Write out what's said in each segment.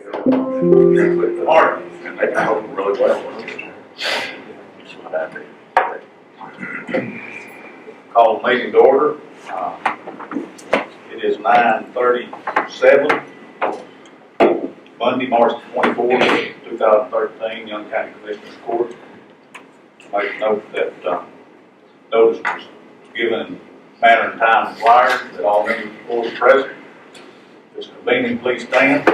Martin, and they can help them really well. Call the meeting to order. It is 9:37, Monday, March 24th, 2013, Young County Commissioners Court. Make note that notice was given in manner and time required, that all members of the court are present. This convening, please stand.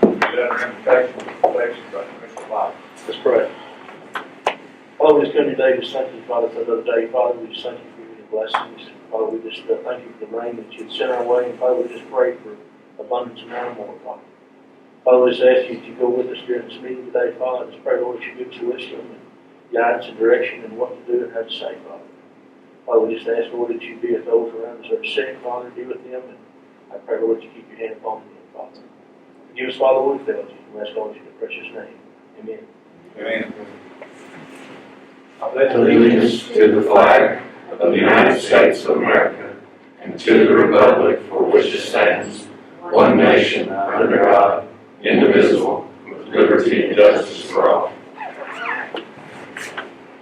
Invitation, reflection by Commissioner White. Let's pray. Father, we just come today to thank you, Father, for another day. Father, we just thank you for your blessings. Father, we just thank you for the rain that you'd sent our way. And Father, we just pray for abundance and now more, Father. Father, we just ask you to go with us during this meeting today, Father. I just pray, Lord, that you give us wisdom and guidance and direction and what to do and how to say, Father. Father, we just ask, Lord, that you be with those around us that are sick, Father, be with them. And I pray, Lord, that you keep your hand upon them, Father. Forgive us, Father, where we failed you. We ask all in your precious name. Amen. Amen. I pledge allegiance to the flag of the United States of America and to the republic for which it stands, one nation under God, indivisible, with liberty and justice for all.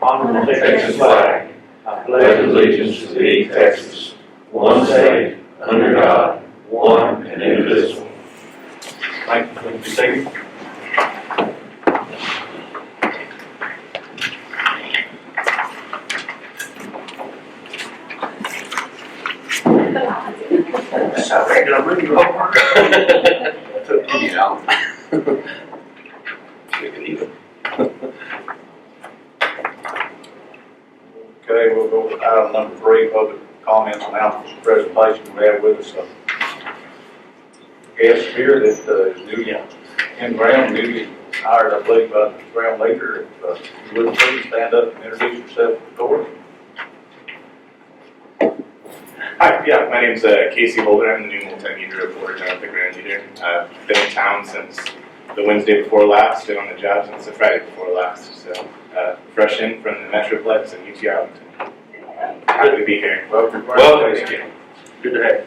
Honor the Texas flag. I pledge allegiance to thee, Texas, one state, under God, one and indivisible. Thank you. Please be seated. That's how regular movie over. Took me out. Okay, we'll go with item number 3, public comments, announcements, and presentation. We have with us a guest here that is newly in ground, newly hired, I believe, by the ground leader. If you would please stand up and introduce yourself to the court. Hi, yeah, my name's Casey Holder. I'm the new multimedia reporter down at the Grand Leader. I've been in town since the Wednesday before last, been on the job since the Friday before last. So, fresh in from the Metroplex and UT Arlington. Happy to be here. Welcome. Thank you. Good to have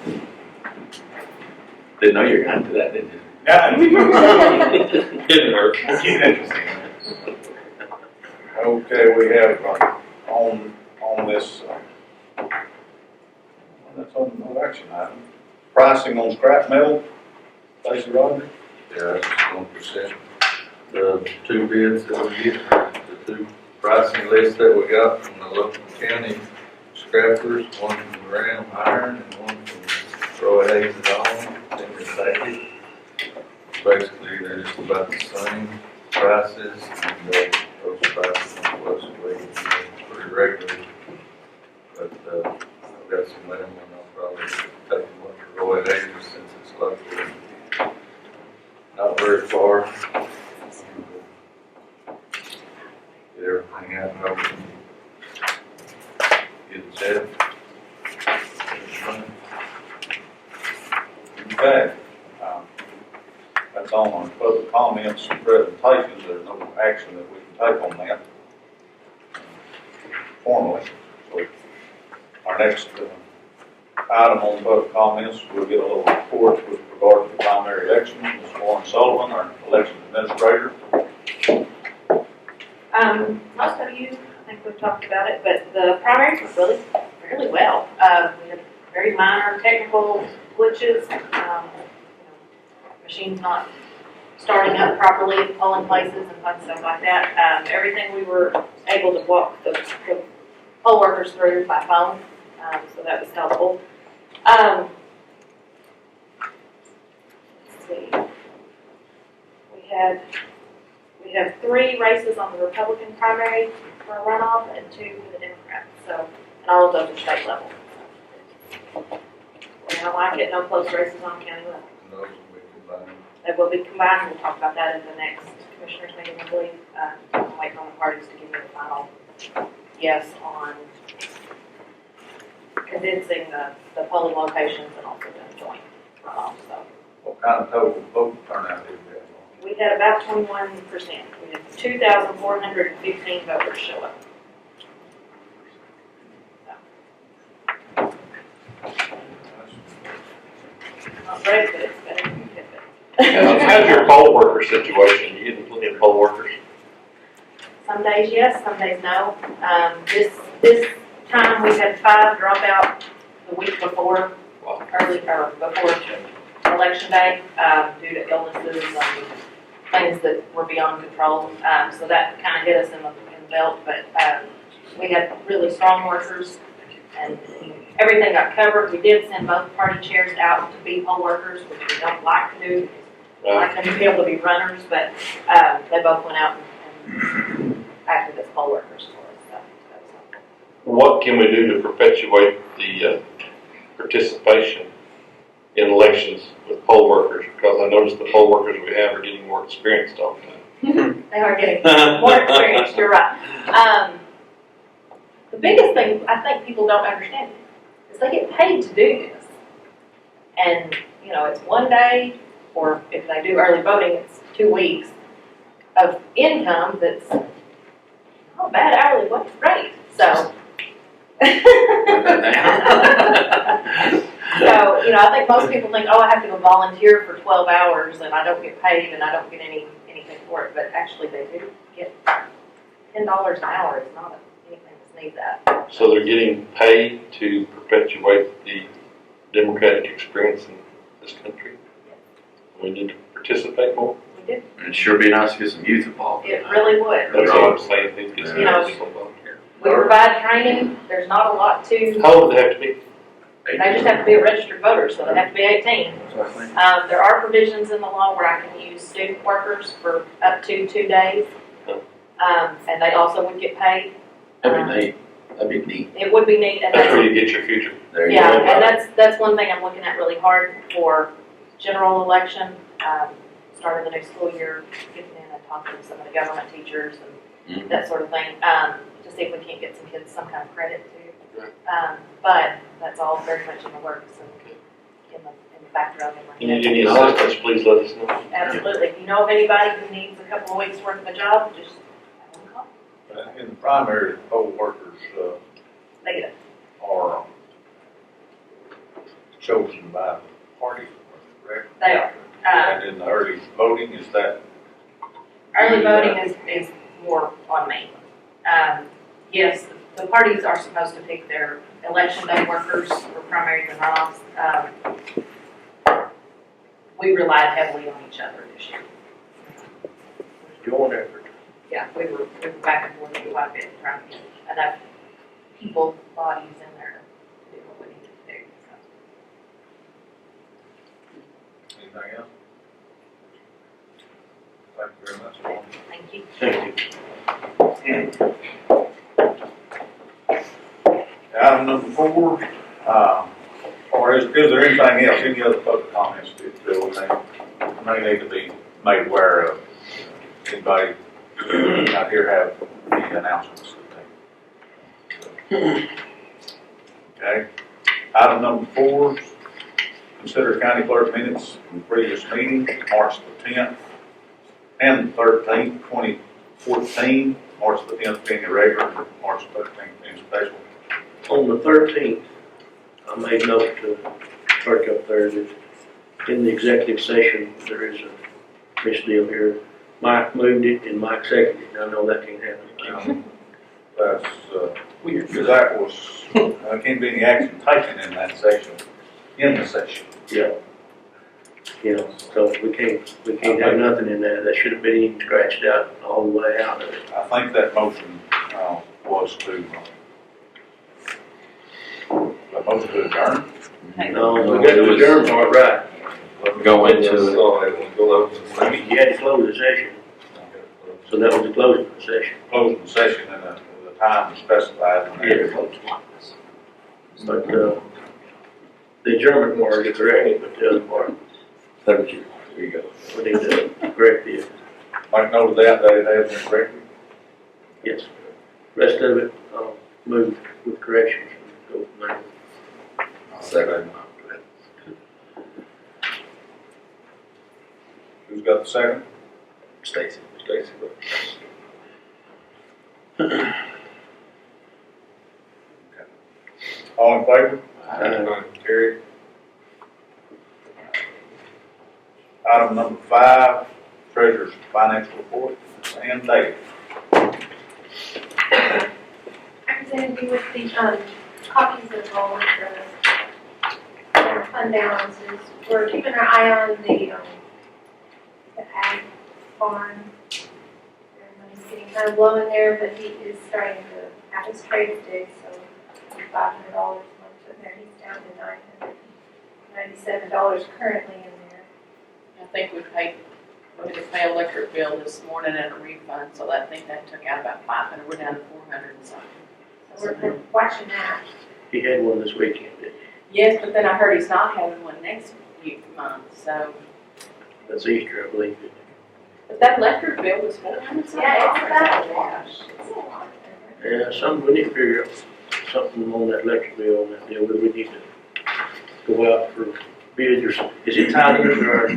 you. Didn't know you were going to do that, did you? Yeah, Didn't hurt. we'll keep it interesting. Okay, we have on this, that's on no action item. Pricing on scrap metal, Stacey Rodney. Yeah, it's 1%. The two bids that we get, the two pricing lists that we got from the local county scrappers, one from Graham Iron and one from Roy Hayes and All, and Kentucky. Basically, they're just about the same prices, and those prices fluctuate pretty regularly. But I've got some land, and I'll probably take one for Roy Hayes since it's local. Not very far. Get everything out and open. Get it set. Okay. That's all on public comments and presentations. There's no action that we can take on that formally. So our next item on public comments, we'll get a little report with regard to the primary election. Ms. Warren Sullivan, our election administrator. Most of you, I think we've talked about it, but the primaries were really well. We had very minor technical glitches, machines not starting up properly at polling places and fun stuff like that. Everything we were able to walk the poll workers through by phone, so that was helpful. Let's see. We have 3 races on the Republican primary for a runoff and 2 for the Democrats. So, and all of those are state level. And I like it, no close races on county level. Those will be combined. They will be combined. We'll talk about that in the next commissioners meeting, I believe. I'm waiting on the parties to give me the final yes on condensing the polling locations and also doing joint runoff. So What kind of total vote turnout did we have? we had about 21%. We had 2,415 voters show up. Not great, but it's better than you could. How's your poll worker situation? You getting plenty of poll workers? Some days yes, some days no. This time we had 5 drop out the week before, before election day, due to illnesses and things that were beyond control. So that kind of hit us in the belt, but, we had really strong workers and everything got covered. We did send both party chairs out to be poll workers, which we don't like to do. We like them to be able to be runners, but, they both went out and acted as poll workers for us, so that was helpful. What can we do to perpetuate the participation in elections with poll workers? Because I noticed the poll workers we have are getting more experienced all the time. They are getting more experienced, you're right. The biggest thing I think people don't understand is they get paid to do this. And, it's one day, or if they do early voting, it's 2 weeks of income that's not bad hourly rate, so. So, I think most people think, oh, I have to go volunteer for 12 hours and I don't get paid and I don't get anything for it, but actually they do get $10 an hour. It's not anything that's need that. So they're getting paid to perpetuate the democratic experience in this country. We need to participate more. We do. It'd sure be nice to get some youth involved. It really would. That's all I'm saying. Need to get some You know, people involved here. We provide training. There's not a lot to, How old do they have to be? they just have to be a registered voter, so they have to be 18. There are provisions in the law where I can use student workers for up to 2 days. And they also would get paid. That'd be neat. That'd be neat. It would be neat, and That's that's, where you get your future. There you yeah, go. and that's one thing I'm looking at really hard for general election, starting the new school year, getting in and talking to some of the government teachers and that sort of thing, to see if we can't get some kids some kind of credit too. But that's all very much in the works and in the background. You need any assistance, please let us know. Absolutely. If you know of anybody who needs a couple of weeks worth of a job, just have them call. In the primary, poll workers, They get it. are chosen by the party, correct? They are. And in the early voting, is that? Early voting is more on me. Yes, the parties are supposed to pick their election day workers for primaries and runoffs. We relied heavily on each other this year. Joint effort. Yeah, we were back and forth quite a bit trying to get enough people, bodies in there to do what we needed to do. So, Anything else? Thank you very much, Paul. thank you. Thank you. Item number 4, or is there anything else, any other public comments that may need to be made aware of? Anybody out here have any announcements today? Okay. Item number 4, consider county clerk minutes from the previous meeting, March the 10th and the 13th, 2014, March the 10th being a regular, March 13th being special. On the 13th, I made note to clerk up there that in the executive session, there is a misdeal here. Mike moved it and Mike seconded it. I know that can't happen. That's, because that was, can't be any action taken in that session, in the session. Yeah. So we can't have nothing in there. That should have been even scratched out all the way out of it. I think that motion, was to, the motion to adjourn. No, we got the adjourn part right. Go into it. You had to close the session, so that was the closing of the session. Closing the session and the time specified. in there. But, the adjournment part is correct, but the other part, Thank you. There you go. we need to correct it. Make note of that it has been corrected. Yes. Rest of it, I'll move with corrections and go from there. Second. Who's got the second? Stacy. All in favor? Aye. Carried. Item number 5, treasurer's financial report, and David. I presented you with the, copies of all of the fund balances. We're keeping our eye on the ag farm. Everybody's getting kind of low in there, but he is starting to have his trade due, so $500 a month in there. He's down to $997 currently in there. I think we had to pay electric bill this morning and a refund, so I think that took out about 500, we're down to 400 and something. So we're watching that. He had one this weekend, didn't Yes, but then I heard he's not having one next month, so, he? That's Easter, I believe. but that electric bill was 400 something. Yeah, it's about a dollars. It's a lot. Yeah, we need to figure out something on that electric bill, on that deal, whether we need to go out for bids or something. Is it tied into our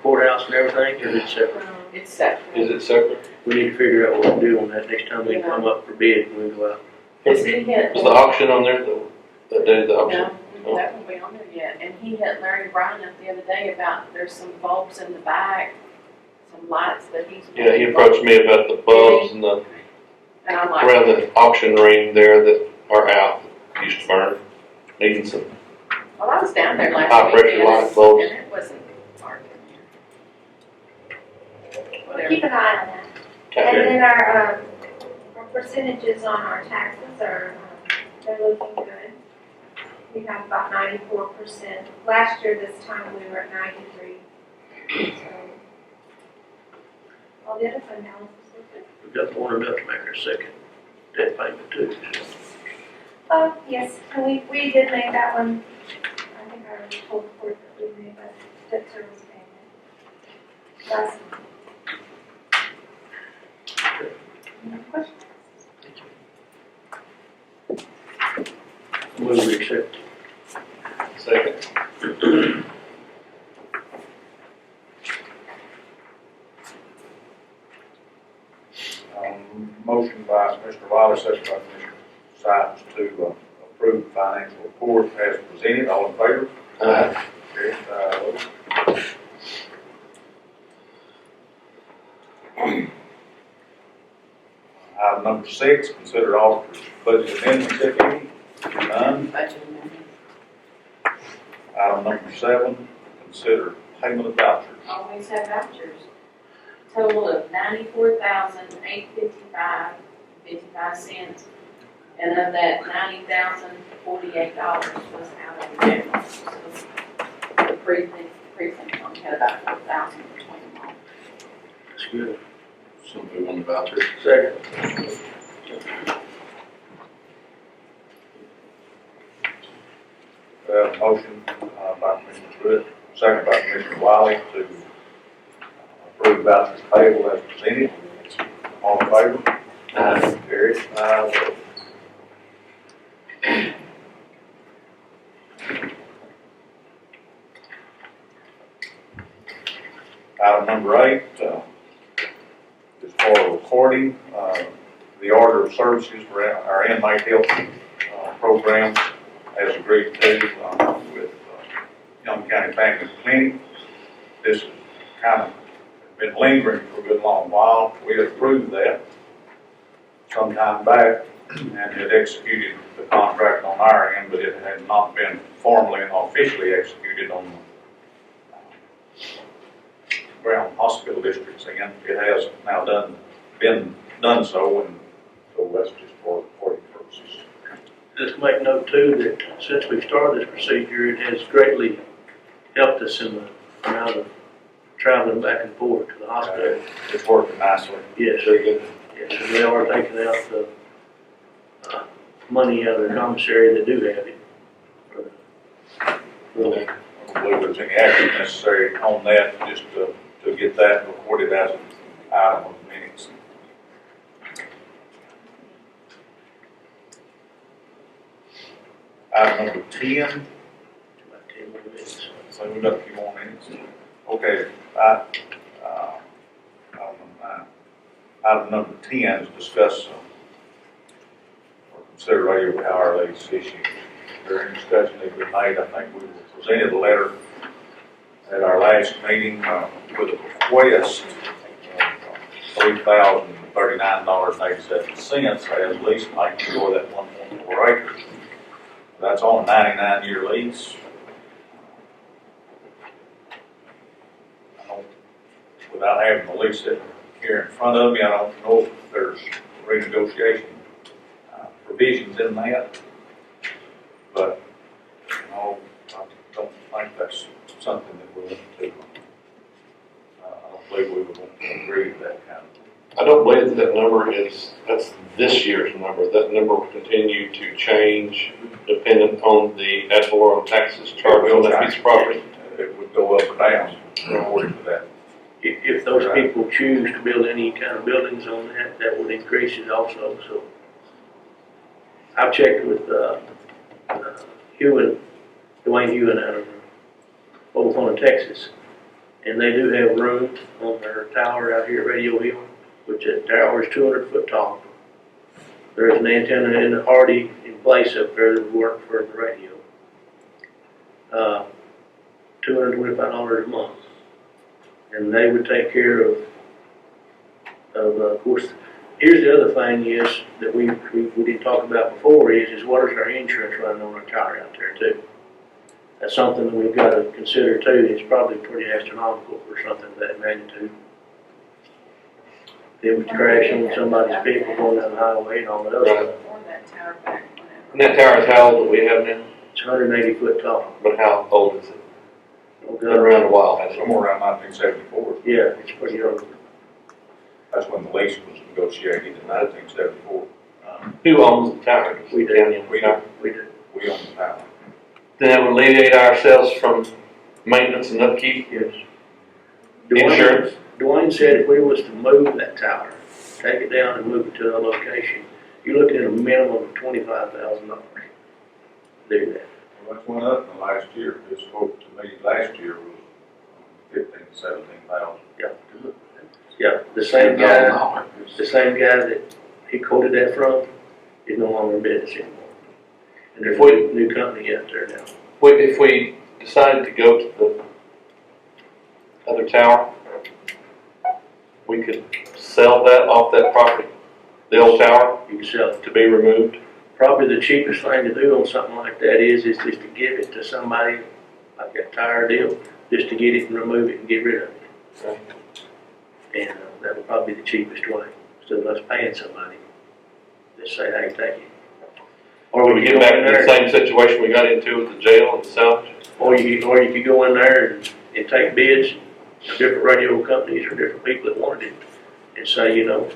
courthouse and everything, or is it separate? It's separate. Is it separate? We need to figure out what to do on that next time we come up for bid when we go out. Cause he hit. Was the auction on there, that day of the auction? No, that won't be on there yet, and he hit Larry Bryan up the other day about, there's some bulbs in the back, some lights that he's. Yeah, he approached me about the bulbs and the, And I'm like. around the auction ring there that are out, that used to burn, needing some. Well, I was down there last High pressure weekend, light bulbs. and it wasn't hard. We'll keep an eye on that. And then our percentages on our taxes are, they're looking good. We have about 94%. Last year, this time, we were at 93. So, all the other fund balances look good. We've got more than enough to make our second debt payment too. Oh, yes, and we did make that one. I think I already told the court that we made that debt service payment last month. Any questions? Move we accept. Second. Motion by Commissioner Wiley, second by Commissioner Sykes to approve the financial report as presented. All in favor? Carried 5-0. Item number 6, consider auditor's budget amendments, if any. None. Budget amendment. Item number 7, consider payment of vouchers. Always have vouchers. Total of $94,855.55. And of that, $90,048 was out of the general. So the precinct only had about 4,000 between them all. That's good. So move on the voucher. Second. We have a motion by Commissioner Pruitt, second by Commissioner Wiley to approve vouchers payable as presented. All in favor? Carried 5-0. Item number 8 is for recording the order of services for our inmate health program as agreed to with Young County Family Clinic. This has kind of been lingering for a good long while. We had approved that some time back and had executed the contract on our end, but it had not been formally and officially executed on the Brown Hospital District's end. It has now been done so, and so that's just for reporting purposes. Just make note too that since we've started this procedure, it has greatly helped us in the amount of traveling back and forth to the hospital. It's working nicely. Yes, Very good. yes, and they are taking out the money out of the commissary that do have it. I don't believe there's any action necessary on that, just to get that recorded as an item of minutes. Item number 10, About 10 more minutes. so we've got a few more minutes. Okay, item number 10 is discuss or consider radio power lease issues. During discussion that we made, I think we presented a letter at our last meeting, with a request of $3,039.87 as lease payment for that 1.4 acres. That's on a 99-year lease. I don't, without having the lease sitting here in front of me, I don't know if there's renegotiation provisions in that. But, you know, I don't think that's something that we're going to do. I don't believe we would want to agree to that kind of. I don't believe that number that's this year's number. That number will continue to change dependent on the ad valorem taxes charged on that piece of property. It would go up or down according to that. If those people choose to build any kind of buildings on that, that would increase it also, so. I've checked with, Dwayne Hewen out of Oklahoma, Texas, and they do have room on their tower out here at Radio Hill, which that tower is 200 foot tall. There is an antenna in the Hardy in place up there that would work for the radio. $225 a month. And they would take care of course, here's the other thing is that we didn't talk about before is what is our insurance running on our tower out there too? That's something that we've got to consider too. It's probably pretty astronomical for something of that magnitude. If it was crashing with somebody's vehicle going down the highway and all that other stuff. Or that tower back And that tower is how old that we have now? It's 180 foot tall. But how old is it? Oh, Been around a while, hasn't it? Somewhere around 1974. Yeah, it's pretty old. That's when the lease was negotiated in 1974. Who owns the tower? We do. County owns the tower. We do. We own the tower. Then that would alleviate ourselves from maintenance and upkeep, Yes. insurance. Dwayne said if we was to move that tower, take it down and move it to another location, you're looking at a minimum of $25,000 to do that. Well, that went up in the last year. His quote to me last year was 15,000 to 17,000. Yeah, the same guy that he quoted that from is no longer in business anymore. And there's a new company out there now. If we decided to go to the other tower, we could sell that off that property, the old tower, You can sell it. to be removed. Probably the cheapest thing to do on something like that is just to give it to somebody, like that tire deal, just to get it and remove it and get rid of it. Okay. And that would probably be the cheapest way, instead of us paying somebody. Just say, hey, take it. Or Would we get back into the same situation we got into with the jail and salvage? Or you could go in there and take bids from different radio companies or different people that wanted it, and say, you know,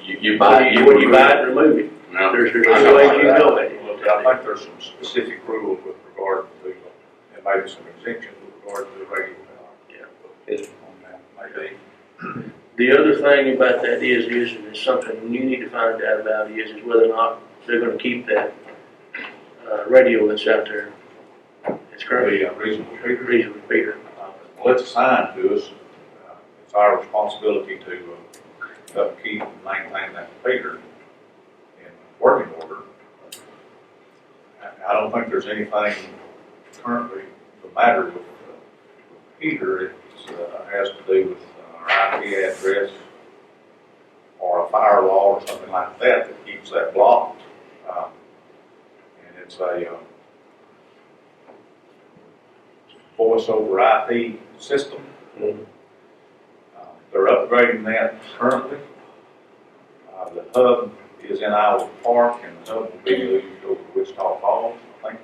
You buy it, when you buy it, remove it. No. There's two ways you can go at it. Well, I think there's some specific rules with regard to, and maybe some exemptions with regard to the radio tower. Yeah. On that, maybe. The other thing about that is, and it's something you need to find out about is whether or not they're gonna keep that, radio that's out there. It's currently The reasonable figure. reasonable repeater. Well, it's assigned to us. It's our responsibility to upkeep and maintain that repeater in working order. I don't think there's anything currently the matter with the repeater. It has to do with our IP address or a firewall or something like that that keeps that blocked. And it's a voice over IP system. They're upgrading that currently. The hub is in Iowa Park, and the hub will be moved over to Wichita Falls. I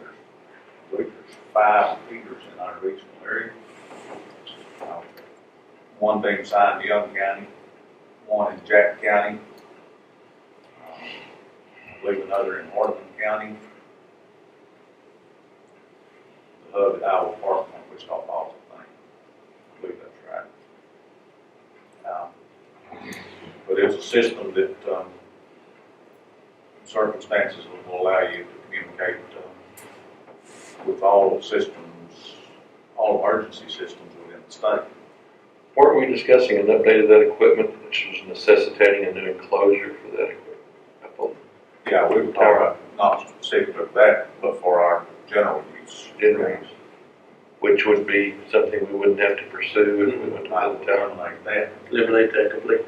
believe there's 5 repeaters in our regional area. One being assigned to Young County, one in Jack County, I believe another in Hardeman County. The hub at Iowa Park on Wichita Falls, I believe that's right. But it's a system that, in circumstances, will allow you to communicate with all systems, all emergency systems within the state. Weren't we discussing an update of that equipment, which was necessitating a new enclosure for that equipment? Yeah, we were talking about not specific of that, but for our general use. General use. which would be something we wouldn't have to pursue if we went to I the would tower. eliminate that. Eliminate that completely.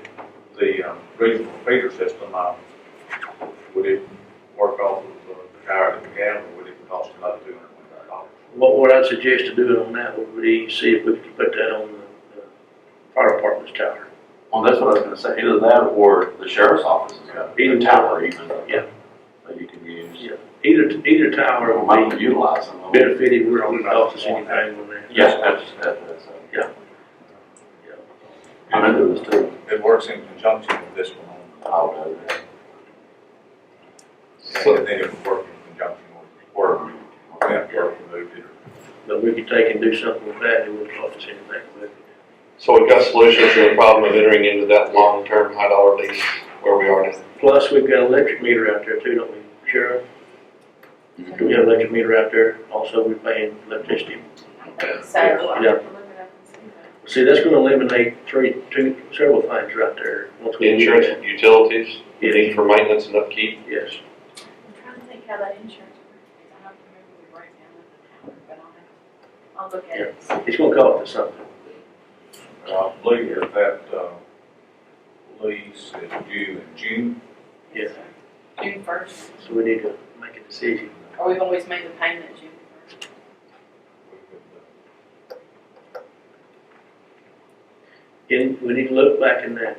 The regional feeder system, would it work off of the tower that we have, or would it cost another $225? What I'd suggest to do on that would be see if we could put that on the fire department's tower. Well, that's what I was gonna say, either that or the sheriff's office has got Either a tower even. Yeah. That you can use. Yeah. Either tower We would might be utilize them. benefited, we don't cost us anything on that. Yes, that's. Yeah. I'm into this too. It works in conjunction with this one. I'll do that. And then it would work in conjunction with work, work removed it. But we could take and do something with that, it wouldn't cost us anything with it. So we've got solutions to the problem of entering into that long-term high dollar lease where we are now. Plus, we've got an electric meter out there too, don't we, Sheriff? Do we have an electric meter out there? Also, we're paying electricity. I think so, I have to look it up and see that. See, that's gonna eliminate several things right there. Once we do Insurance, that. utilities, the Yes. need for maintenance and upkeep. Yes. I'm trying to think how that insurance works, I don't remember the breakdown of the tower, but I'll look at it. and see. It's gonna cost us something. I believe that lease is due in June. Yes. June first, So we need to make a decision. or we've always made the payment June first. And we need to look back in that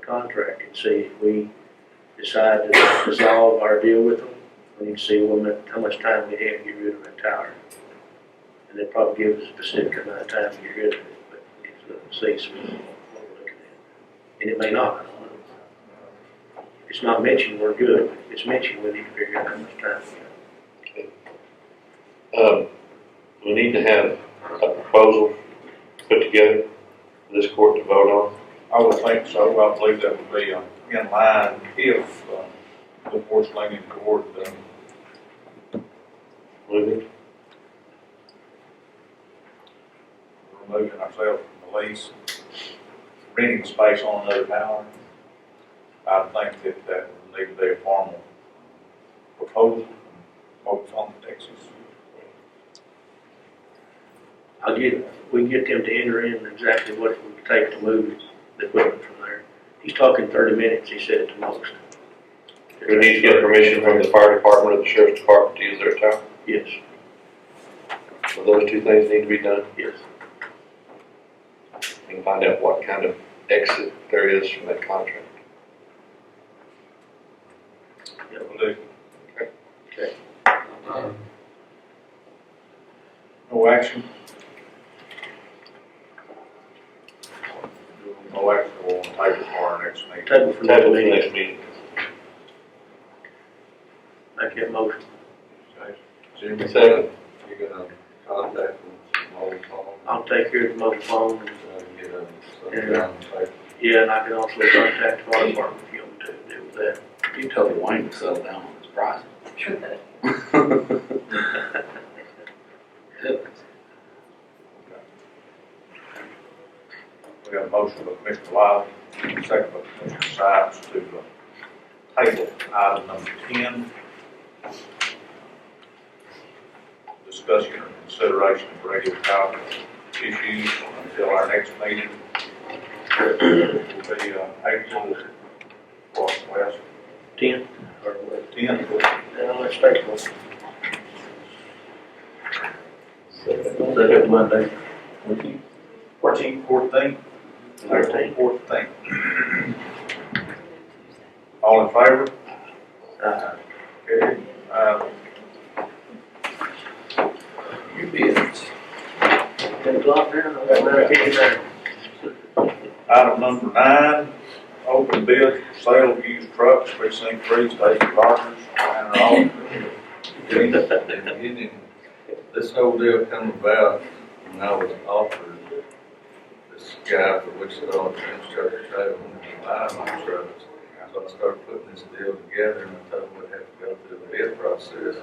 contract and see if we decide to dissolve our deal with them. We need to see how much time we have to get rid of that tower. And they probably give us a specific amount of time to get rid of it, but we need to look and see what we're looking at. And it may not, I don't know. If it's not mentioned, we're good. If it's mentioned, we need to figure out how much time we got. We need to have a proposal put together for this court to vote on. I would think so. I believe that would be in line if the force lane court Moving. removing ourselves from the lease, renting space on another tower. I think that would need to be a formal proposal from folks on Texas. We can get them to enter in exactly what it would take to move the equipment from there. He's talking 30 minutes, he said at the most. We need to get permission from the fire department or the sheriff's department to use their tower. Yes, So those two things need to be done. yes. And find out what kind of exit there is from that contract. Will do. Okay. No action? No action, we'll table for our next meeting. Table for next Table for the meeting. next meeting. Make that motion. Jimmy, Second. you're gonna contact them, mobile phone, I'll take care of the mobile phone. And, get a, something down the paper. yeah, and I can also contact the fire department if you want me to deal with that. You tell Dwayne to settle down on his price. Sure that. We got a motion by Commissioner Wiley, second by Commissioner Sykes to table item number 10. Discussion or consideration of radio tower issues until our next meeting. Will be April, west 10 or what? 10th. Yeah, let's take one. Second Monday. 14th, 14th. April 14th. All in favor? Carried. You bids. 10 o'clock now? Item number 9, open bid for sale of used trucks, precinct 3, station partners, and all. This whole deal come about when I was offered this guy for Wichita, James Church Trail, and buying my trucks. So I started putting this deal together, and I told him we'd have to go through the bid process,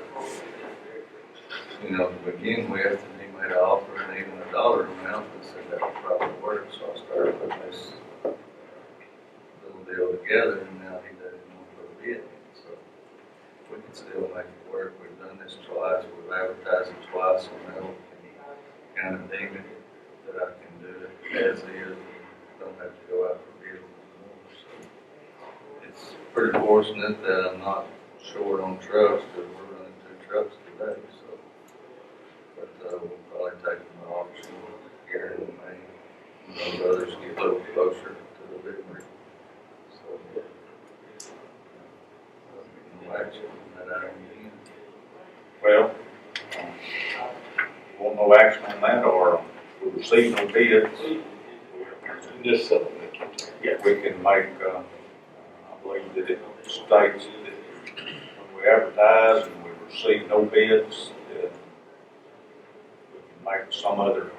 you know, to begin with, and he made an offer and even a dollar amount, and said that would probably work, so I started putting this little deal together, and now he doesn't want to put a bid in, so we can still make it work. We've done this twice, we've advertised it twice, and now we can kind of deem it that I can do it as is, and don't have to go out for bid anymore, so. It's pretty fortunate that I'm not short on trucks, because we're running 2 trucks today, so. But, we'll probably take them to auction here in May, and those others get a little closer to delivery, so. No action on that item again. Well, want no action on that, or we receive no bids, Just sell it. we can make, I believe that it states that when we advertise and we receive no bids, that we can make some other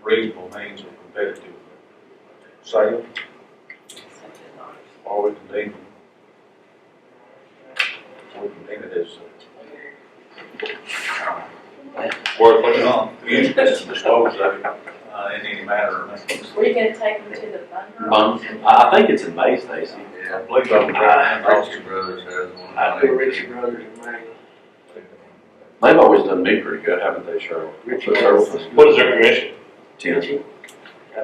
reasonable means of competitive sale, or we can deem it as Worth looking on. usually dispose of it in any manner. Were you gonna take them to the bunker? I think it's in May, Stacy. Yeah, I believe so. Ritchie Brothers has one. I do Ritchie Brothers and Magnum. They've always done me pretty good, haven't they, Cheryl? Ritchie Cheryl Brothers. was good. What is their commission? 10. I bet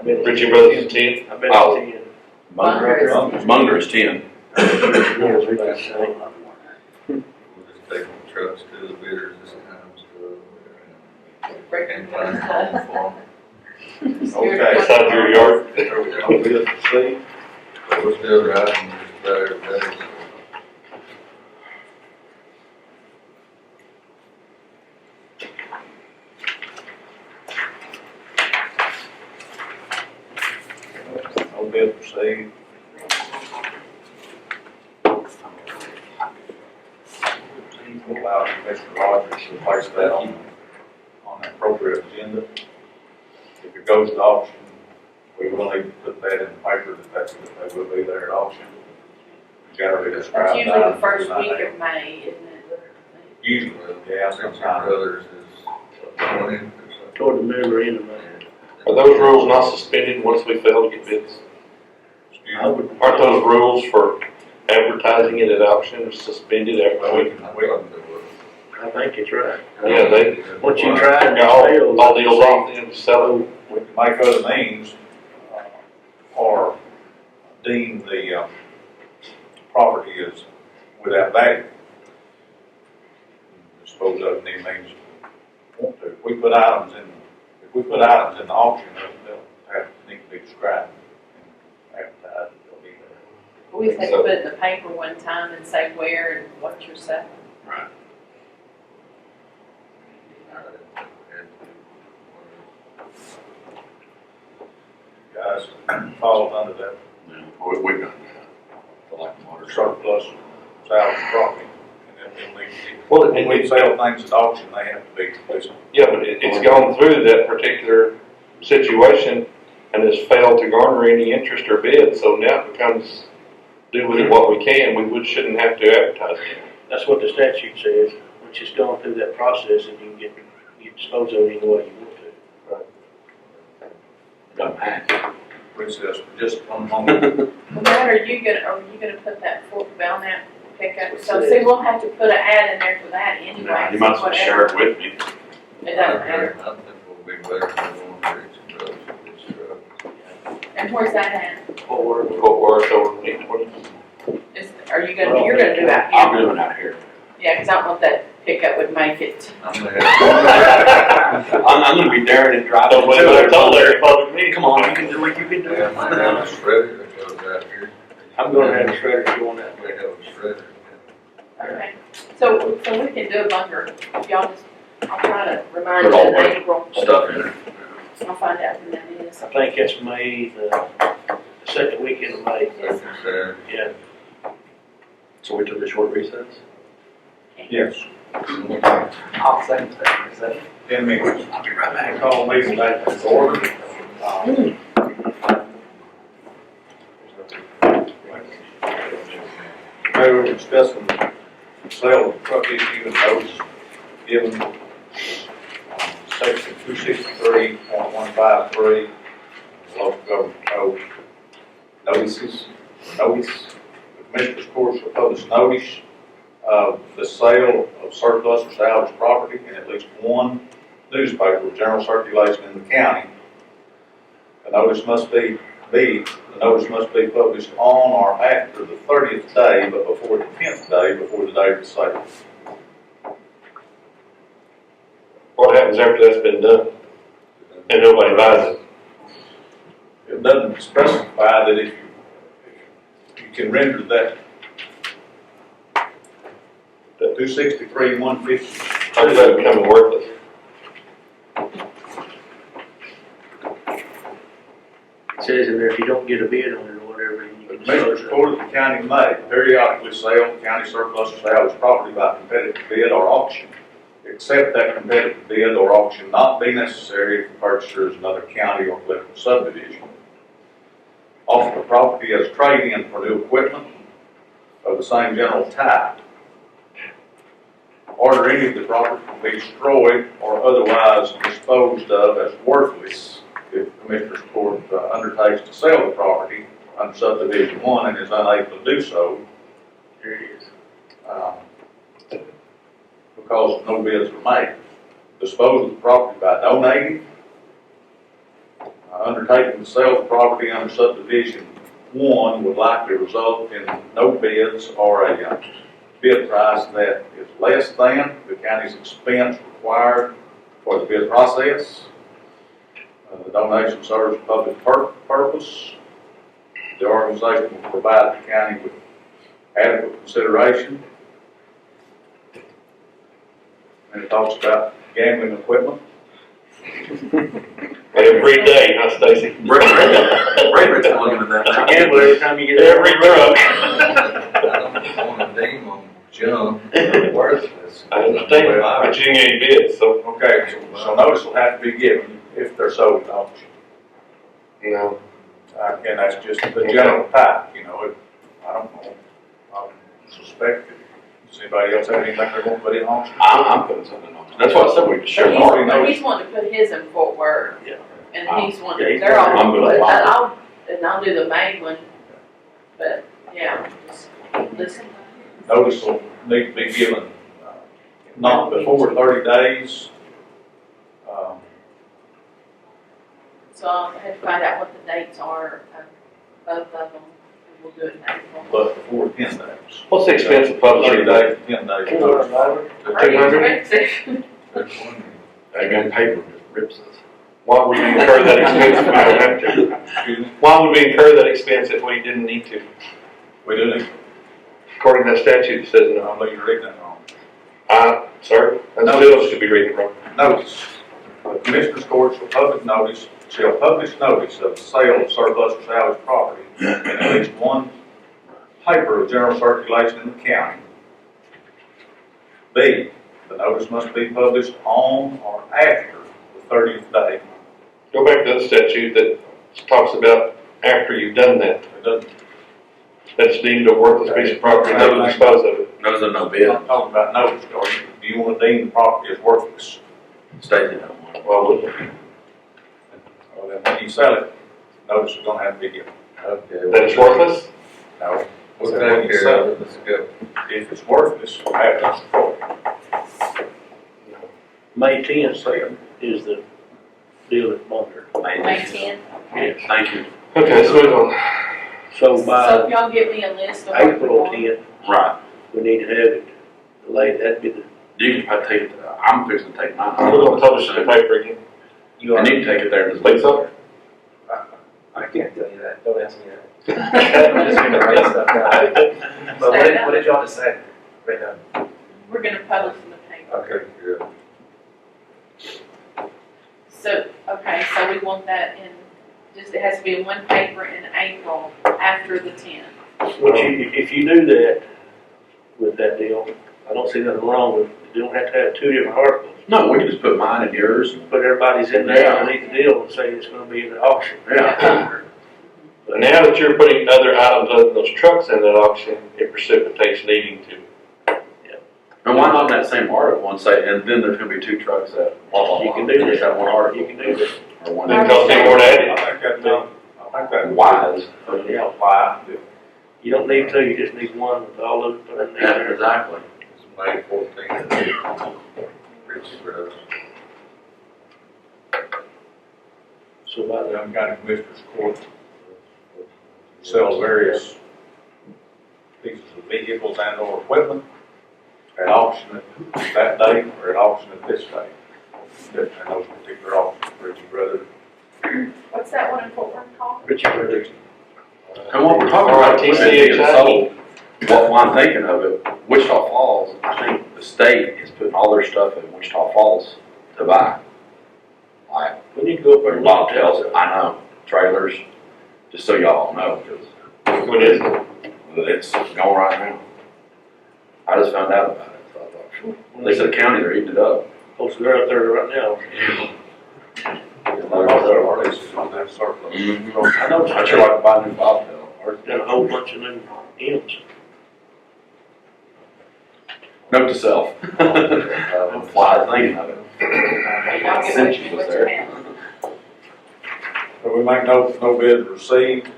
it's. Richie Brothers is 10? I bet Oh. it's 10. Munger is 10. We'll just take the trucks to the bidders this time, so. And find them for Okay. Beside your yard? No bids received. them. We're still riding just about every day, so. No bids received. We'll allow Commissioner Rogers to place that on the appropriate agenda. If it goes to auction, we will need to put that in the paper that they will be there at auction. Generally described. That's usually the items first by week name. of May, isn't it? Usually, yeah, Ritchie sometimes. Brothers is 20 or something. Toward the middle or end of May. Are those rules not suspended once we fail to get bids? I would. Aren't those rules for advertising it at auction suspended Well, every we week? can, we can do I think it's right. Yeah, they, it. Once you try it, all deals off, then sell it. We can make other means, or deem the, property as without value. Dispose of any means want to. If we put items in the auction, they'll have to need to be described and advertised, they'll be there. We just have to put it in the paper one time and say where and what you're selling. Guys, falls under that We've done that. For like water. surplus salvage property. And then we'll need to, Well, when we sell things at auction, they have to be listed. yeah, but it's gone through that particular situation and has failed to garner any interest or bid, so now it becomes do with it what we can, shouldn't have to advertise it. That's what the statute says, which has gone through that process and you can get disposed of it any way you want to. Don't have. Recess for just one moment. Well, Matt, are you gonna put that Fort Belknap pickup? So see, we'll have to put an ad in there for that anyway. You might as well share it with me. It doesn't matter. I think we'll be better than going to Ritchie Brothers with this truck. And where's that at? Fort Worth over 820. You're gonna do out I'm here? doing out here. Yeah, cause I don't know if that pickup would make it. I'm there. I'm gonna be daring and driving. Don't wait, I told Larry, follow me. Come on, you can do what you can do. Yeah, I have a shredder that goes out here. I'm gonna have a shredder if you want that. We have a shredder. Okay. So we can do a bunker. If y'all just, I'll try to remind Put you all in the April. Stuff in it. I'll find out when that is. I think that's May, the second weekend of May. Second Saturday. Yeah. So we took a short recess? Yes, I'll second that. 10 minutes. I'll be right back. Call meeting back to order. We were discussing the sale of truck issue and notice given section 263.153 local government code. Notice. The Commissioners Court shall publish notice of the sale of surplus or salvage property in at least one newspaper with general circulation in the county. The notice must be published on or after the 30th day, but before the 10th day, before the day of the sale. What happens after that's been done and nobody buys it? It doesn't specify that if you can render that 263, 150. How does that become worthless? It says in there, if you don't get a bid on it or whatever, you The can Commissioners dispose of it. Court of the county may periodically sell county surplus or salvage property by competitive bid or auction, except that competitive bid or auction not be necessary if the purchaser is another county or political subdivision. Offer the property as trade-in for new equipment of the same general type. Order any of the property to be destroyed or otherwise disposed of as worthless if the Commissioners Court undertakes to sell the property under subdivision 1 and is unable to do so, There it is. because no bids were made. Dispose of the property by donating, undertaking to sell the property under subdivision 1 would likely result in no bids or a bid price that is less than the county's expense required for the bid process. The donation serves a public purpose. The organization will provide the county with adequate consideration. And it talks about gambling equipment. Every day, huh, Stacy? Brady's looking at that now. Gamble every time you get Every truck. I don't want to deem them junk or worthless. I understand, but you ain't bids, so. Okay, so notice will have to be given if they're sold at auction. No. And that's just the general type, you know, I don't know, I suspect it. Does anybody else have anything they're going to put in auction? I'm putting something on. That's why I said we could share Sure. more. But he's wanting to put his in Fort Worth. Yeah. And he's Yeah, wanting, he's they're all, I'm gonna and buy I'll do the main one, but, yeah, just listen. Notice will need to be given, not before 30 days. So I'll have to find out what the dates are of both of them, and we'll do it in April. But before 10 days. What's the expense of 30 publishing that? days, 10 days. Are you 200? expensive? That gun paper just rips us. Why would we incur that expense if we don't have to? Excuse me? Why would we incur that expense if we didn't need to? We do need, According to that statute, it says no. I don't think you're reading that wrong. Sir, that still should be reading wrong. Notice, the Commissioners Court shall publish notice of the sale of surplus or salvage property in at least one paper of general circulation in the county. B, the notice must be published on or after the 30th day. Go back to the statute that talks about after you've done that. It doesn't, That's deemed a worthless piece of property, never dispose of it. Those are no I'm bid. not talking about notice, or do you want to deem the property as worthless? Stacy don't want it. Well, Well, then when you sell it, notice is gonna have to be given. Okay. that it's worthless? No. We'll So take when you care sell of it, it, let's go. if it's worthless, we'll have to support it. May 10th is the deal at Bunker. May 10th. Yes. Thank you. Okay, let's move on. So So if by y'all give me a list of what you April want. 10th, Right. we need to have it delayed. That'd be the, You can probably take it, I'm fixing to take mine. We're gonna publish it in the paper again. you And are, you can take it there and just Think so? I can't tell you that, don't ask me that. I'm just gonna write stuff down. But what did y'all decide right now? We're gonna publish in the paper. Okay, good. So, okay, so we want that in, just, it has to be in one paper in April after the 10th. which if you do that with that deal, I don't see nothing wrong with it. You don't have to have two different articles. No, we can just put mine and yours. Put everybody's in there underneath the deal and say it's gonna be in the auction. Yeah. But now that you're putting other items other than those trucks in that auction, it precipitates needing to. And why not that same article and say, and then there's gonna be two trucks that, blah, blah, blah. You can do Just that. have one article. You can do that. Or one. Then cost me more to add it. I think that Wise. yeah, apply. You don't need two, you just need one with all those put underneath Yeah, there. exactly. It's May 14th. Richie Brothers. So about Young County Commissioners Court sells various pieces of vehicles and or equipment at auction at that date or at auction at this date. And those particular auctions, Richie Brother. What's that one in Fort Worth called? Richard Brothers. And what we're talking about, TCHI, what I'm thinking of it, Wichita Falls, I think the state is putting all their stuff in Wichita Falls to buy. Like, We need to go up there. bobtails, I know, trailers, just so y'all know, because What is it? it's going right now. I just found out about it, so I thought, phew. They said the county, they're eating it up. Oh, so they're up there right now. Also, our leases on that surplus. I know, I'd sure like to buy a new bobtail. Got a whole bunch of new M's. Note to self. Fly thinking of it. Y'all get Since what you you was what there. you have. So we make no bids received.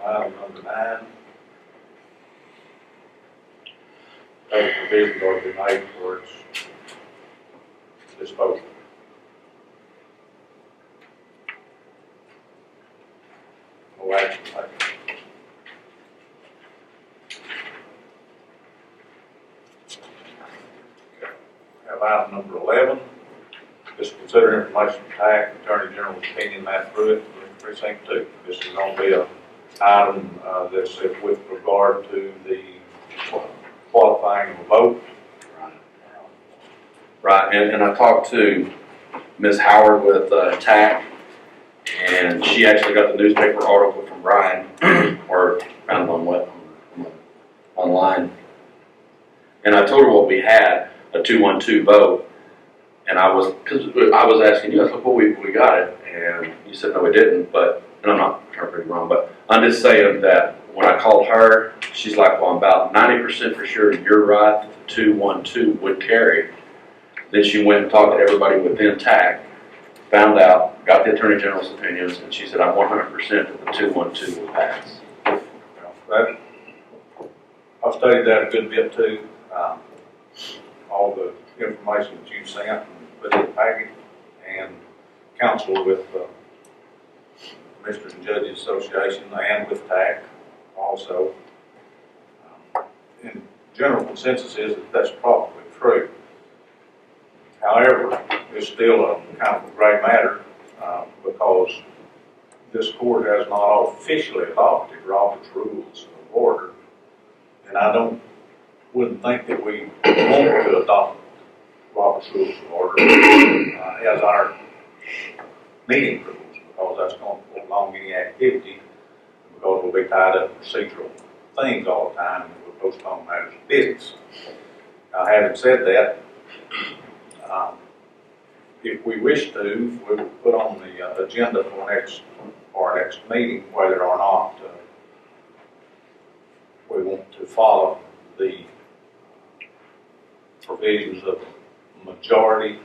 Item number 9. Those provisions are to be made for its disposal. No action taken. Have item number 11. Just consider information from TAC, Attorney General's opinion, Matt Pruitt, Precinct 2. This is going to be a item that's with regard to the qualifying of a vote. Right, and I talked to Ms. Howard with TAC, and she actually got the newspaper article from Brian, or found it online. And I told her what we had, a 2-1-2 vote, and because I was asking you, I said, well, we got it, and you said, no, we didn't, but, and I'm not trying to prove you wrong, but I'm just saying that when I called her, she's like, well, I'm about 90% for sure you're right, that the 2-1-2 would carry. Then she went and talked to everybody within TAC, found out, got the Attorney General's opinions, and she said, I'm 100% that the 2-1-2 will pass. I've studied that a good bit too. All the information that you sent and put in the packet, and counsel with Commissioners and Judges Association and with TAC also. And general consensus is that that's probably true. However, it's still a kind of a gray matter because this court has not officially adopted Robert's Rules of Order, and I wouldn't think that we want to adopt Robert's Rules of Order as our meeting rules, because that's going to prolong any activity, because we'll be tied up in procedural things all the time, and we'll postpone matters of business. Now, having said that, if we wish to, we will put on the agenda for our next meeting whether or not we want to follow the provisions of majority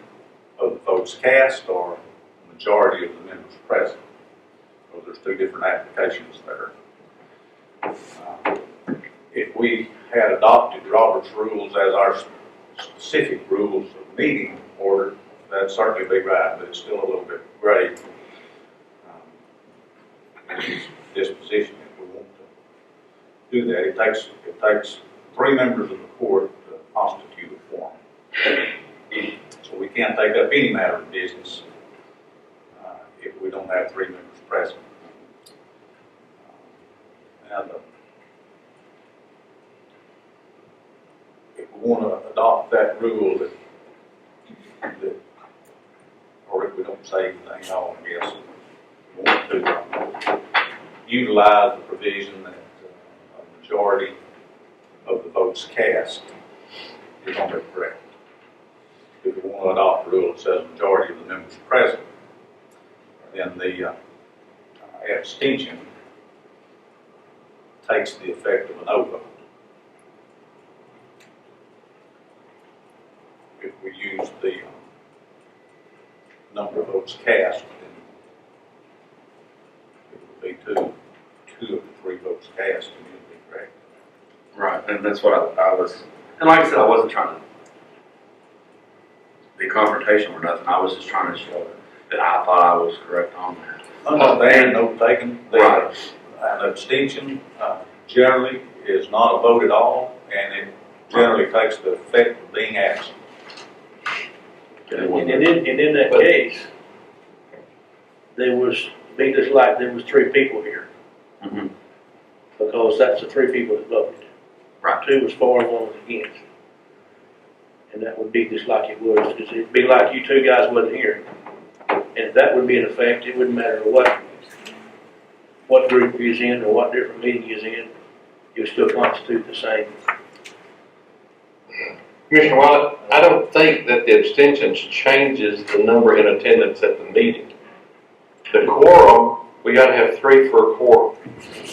of the votes cast or majority of the members present. So there's two different applications there. If we had adopted Robert's rules as our specific rules of meeting order, that'd certainly be right, but it's still a little bit gray in his disposition if we want to do that. It takes 3 members of the court to constitute a quorum. So we can't take up any matter of business if we don't have 3 members present. And if we want to adopt that rule that or if we don't say anything at all, I guess, we want to utilize the provision that a majority of the votes cast is on the correct. If we want to adopt a rule that says majority of the members present, then the abstention takes the effect of a no vote. If we use the number of votes cast, then it would be two of the 3 votes cast, and it would be correct. Right, and that's what I was, and like I said, I wasn't trying to be confrontational or nothing. I was just trying to show that I thought I was correct on that. Understand, note taken, Right. that an abstention generally is not a vote at all, and it generally takes the effect of being absent. And in that case, there was, be just like there was 3 people here, Mhm. because that's the 3 people that voted. Right. 2 was for and 1 was against. And that would be just like it was, because it'd be like you 2 guys wasn't here. And if that would be in effect, it wouldn't matter what group you're in or what different meeting you're in, you'll still constitute the same. Commissioner Wallet, I don't think that the abstentions changes the number in attendance at the meeting. The quorum, we gotta have 3 for a quorum.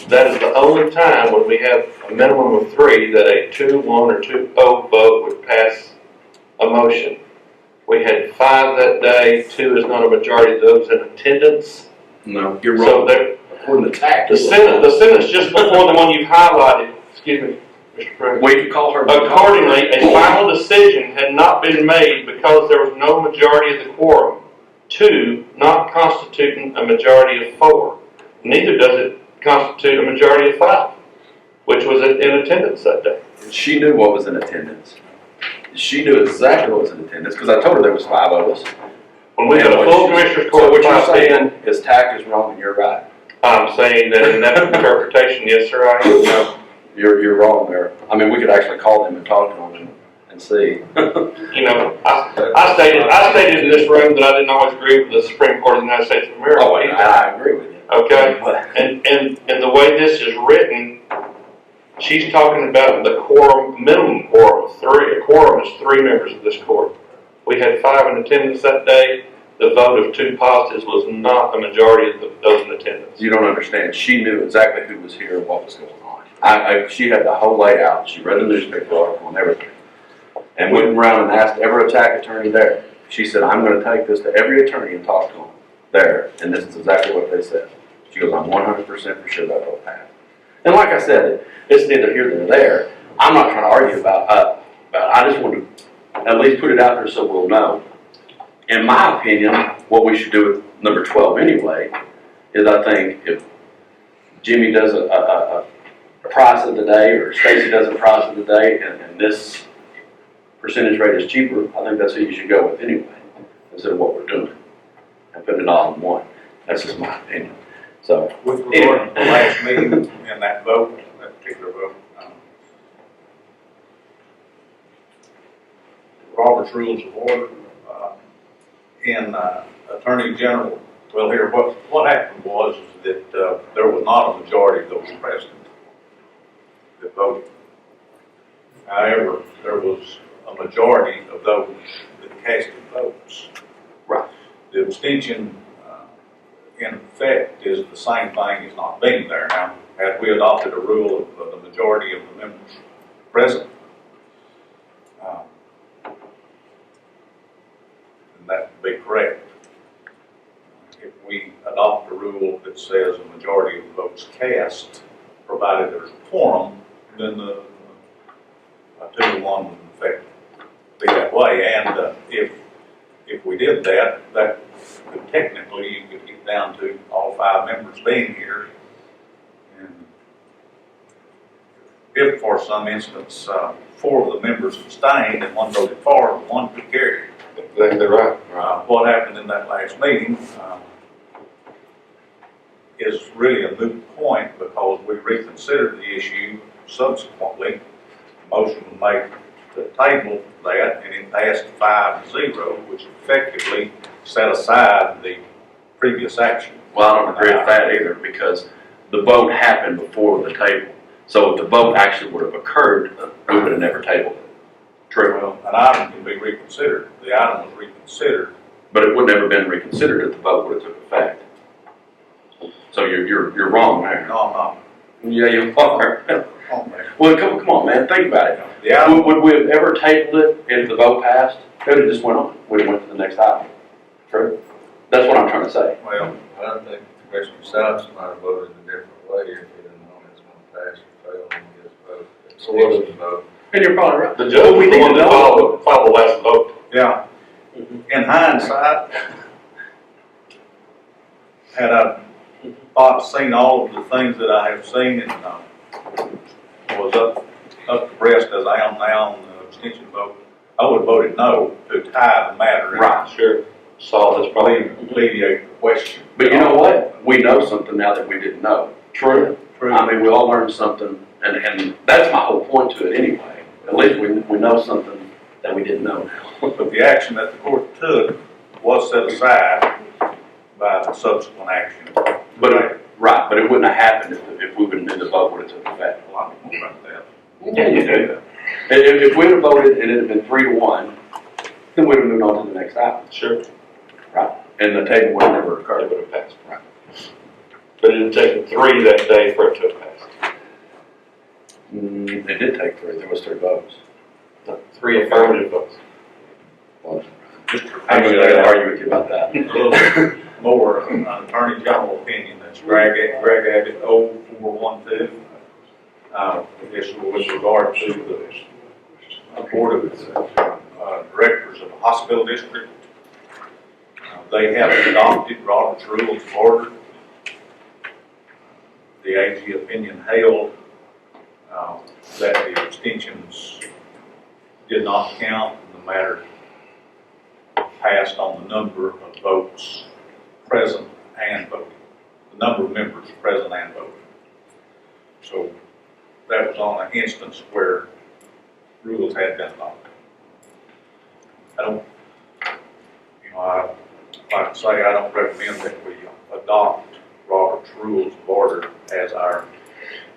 That is the only time when we have a minimum of 3 that a 2-1 or 2-0 vote would pass a motion. We had 5 that day, 2 is not a majority of those in attendance. No, you're So wrong. there, According to TAC, the sentence just before the one you've highlighted, excuse me, Mr. President. we could call her. Accordingly, a final decision had not been made because there was no majority of the quorum. 2, not constituting a majority of 4. Neither does it constitute a majority of 5, which was in attendance that day. She knew what was in attendance. She knew exactly what was in attendance, because I told her there was 5 of us. When we had a full commissioner's court, So what you're 5 people, saying is TAC is wrong and you're right. I'm saying that in that interpretation, yes, sir, I am. No, you're wrong there. I mean, we could actually call them and talk to them and see. You know, I stated in this room that I didn't always agree with the Supreme Court of the United States of America. Oh, and I agree with you. Okay, But and the way this is written, she's talking about the quorum, minimum quorum of 3. A quorum is 3 members of this court. We had 5 in attendance that day. The vote of 2 positives was not a majority of those in attendance. you don't understand. She knew exactly who was here and what was going on. She had the whole layout. She read the newspaper article and everything. And went around and asked every TAC attorney there. She said, I'm going to take this to every attorney and talk to them there. And this is exactly what they said. She goes, I'm 100% for sure that will pass. And like I said, it's neither here nor there. I'm not trying to argue about I just want to at least put it out there so we'll know. In my opinion, what we should do with number 12 anyway is I think if Jimmy does a price of the day or Stacy does a price of the day and this percentage rate is cheaper, I think that's who you should go with anyway, instead of what we're doing. And put it all in one. That's just my opinion. So, With regard to the last meeting and that vote, that particular vote, Robert's Rules of Order, in Attorney General, well here, what happened was that there was not a majority of those present that voted. However, there was a majority of those that casted votes. right. The abstention, in effect, is the same thing as not being there. Now, had we adopted a rule of the majority of the members present, then that would be correct. If we adopt a rule that says a majority of the votes cast, provided there's a quorum, then the 2-1 would in effect be that way. And if we did that, that could technically, you could get down to all 5 members being here. And if for some instance, 4 of the members abstained and 1 voted for, 1 could carry. Exactly right. What happened in that last meeting is really a moot point because we reconsidered the issue subsequently. A motion was made to table that and it passed 5-0, which effectively set aside the previous action. Well, I don't agree with that either because the vote happened before the table. So if the vote actually would have occurred, we would have never tabled it. True. Well, an item can be reconsidered. The item was reconsidered. But it would never have been reconsidered if the vote would have took effect. So you're wrong there. No, I'm not. Yeah, you are. on there. Well, come on, man. Think about it. The item, Would we have ever tabled it if the vote passed? It would have just went on. We went to the next item. True? That's what I'm trying to say. well, I think Commissioner Sampson might have voted a different way if he didn't know it's gonna pass or fail on his vote. So what is- Vote. And you're probably right. The judge was the one that filed the last vote. yeah, hindsight, had I thought, seen all of the things that I have seen and, was up to breast as I am now on the abstention vote, I would have voted no to tie the matter. Right. Sure. Solve this problem. Alleviate the question. But you know what? We know something now that we didn't know. True. I mean, we all learned something, and that's my whole point to it anyway. At least we know something that we didn't know now. But the action that the court took was set aside by the subsequent action. But it wouldn't have happened if we would have knew the vote would have took effect. Well, I don't know about that. Yeah, you do. If we would have voted and it had been 3-1, then we would have moved on to the next item. Sure. Right. And the table would have never It occurred. would have passed. Right. But it had taken 3 that day for it to have passed. It did take 3. There was 3 votes. No, 3 affirmative votes. Well, I'm going to argue with you about that. A little more attorney general opinion, that's Greg Abbott 0412. I guess with regard to the board of directors of the hospital district, they have adopted Robert's Rules of Order. The AG opinion held that the abstentions did not count, and the matter passed on the number of votes present and voting, the number of members present and voting. So that was on an instance where rules had been adopted. I don't, I like to say I don't recommend that we adopt Robert's Rules of Order as our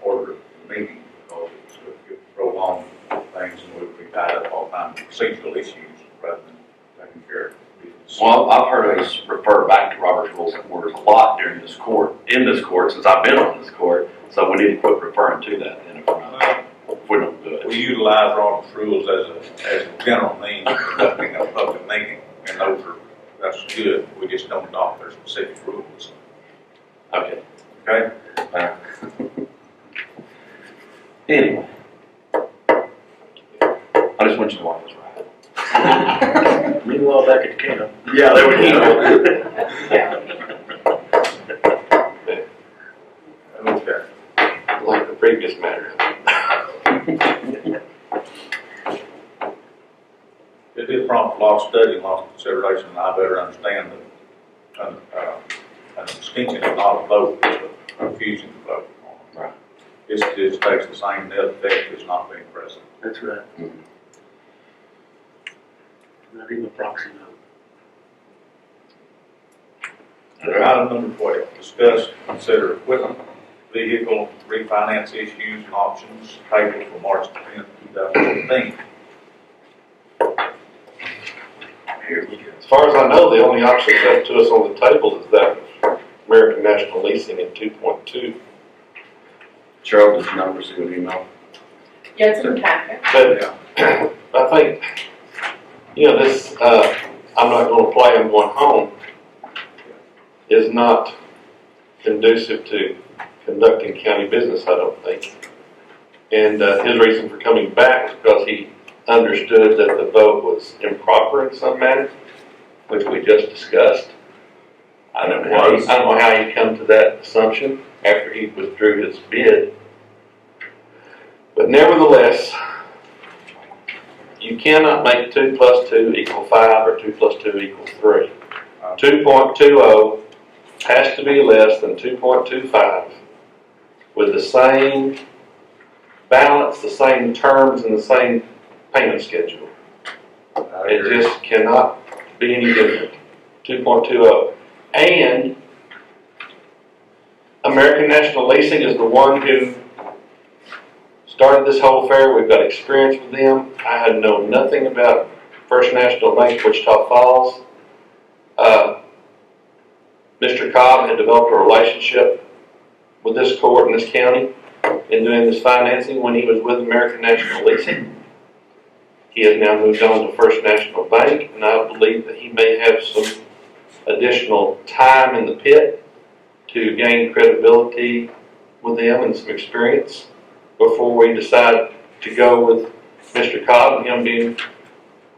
order of the meeting, because it could prolong things and we would be tied up all the time with procedural issues rather than taking care of business. Well, I've heard us refer back to Robert's Rules of Order a lot during this court, since I've been on this court, so we need to quit referring to that then if we don't do it. We utilize Robert's Rules as a general means of conducting a public meeting, and that's good. We just don't adopt their specific rules. Okay. Okay? Anyway. I just want you to walk this right. Meanwhile, back at the camp. Yeah, there we go. Okay. Like the previous matter. It did prompt a lot of study and a lot of consideration, and I better understand that an abstention is not a vote, it's a refusing to vote. Right. It just takes the same net effect as not being present. That's right. Not even a proxy vote. Item number 12, discuss, consider equipment, vehicle refinance issues and options, tabled for March 10th, 2014. As far as I know, the only option left to us on the table is that American National Leasing at 2.2. Cheryl, does number receive an email? Yeah, it's in the packet. But I think, this, I'm not going to play, I'm going home, is not conducive to conducting county business, I don't think. And his reason for coming back was because he understood that the vote was improper in some manner, which we just discussed. I don't know how he come to that assumption after he withdrew his bid. But nevertheless, you cannot make 2 + 2 = 5 or 2 + 2 = 3. 2.20 has to be less than 2.25 with the same balance, the same terms, and the same payment schedule. It just cannot be any different. 2.20. And American National Leasing is the one who started this whole affair. We've got experience with them. I had known nothing about First National Bank, Wichita Falls. Mr. Cobb had developed a relationship with this court and this county in doing this financing when he was with American National Leasing. He has now moved on to First National Bank, and I believe that he may have some additional time in the pit to gain credibility with them and some experience before we decide to go with Mr. Cobb and him being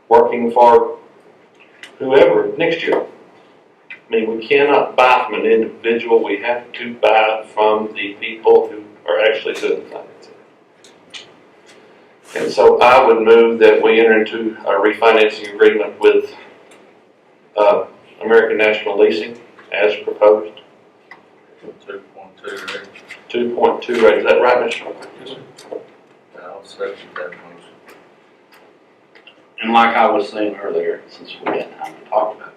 working for whoever next year. I mean, we cannot buy from an individual, we have to buy from the people who are actually doing the financing. And so I would move that we enter into a refinancing agreement with American National Leasing as proposed. 2.2 rate. 2.2 rate, is that right, Mr. Yes, I'll second that motion. And like I was saying earlier, since we had time to talk about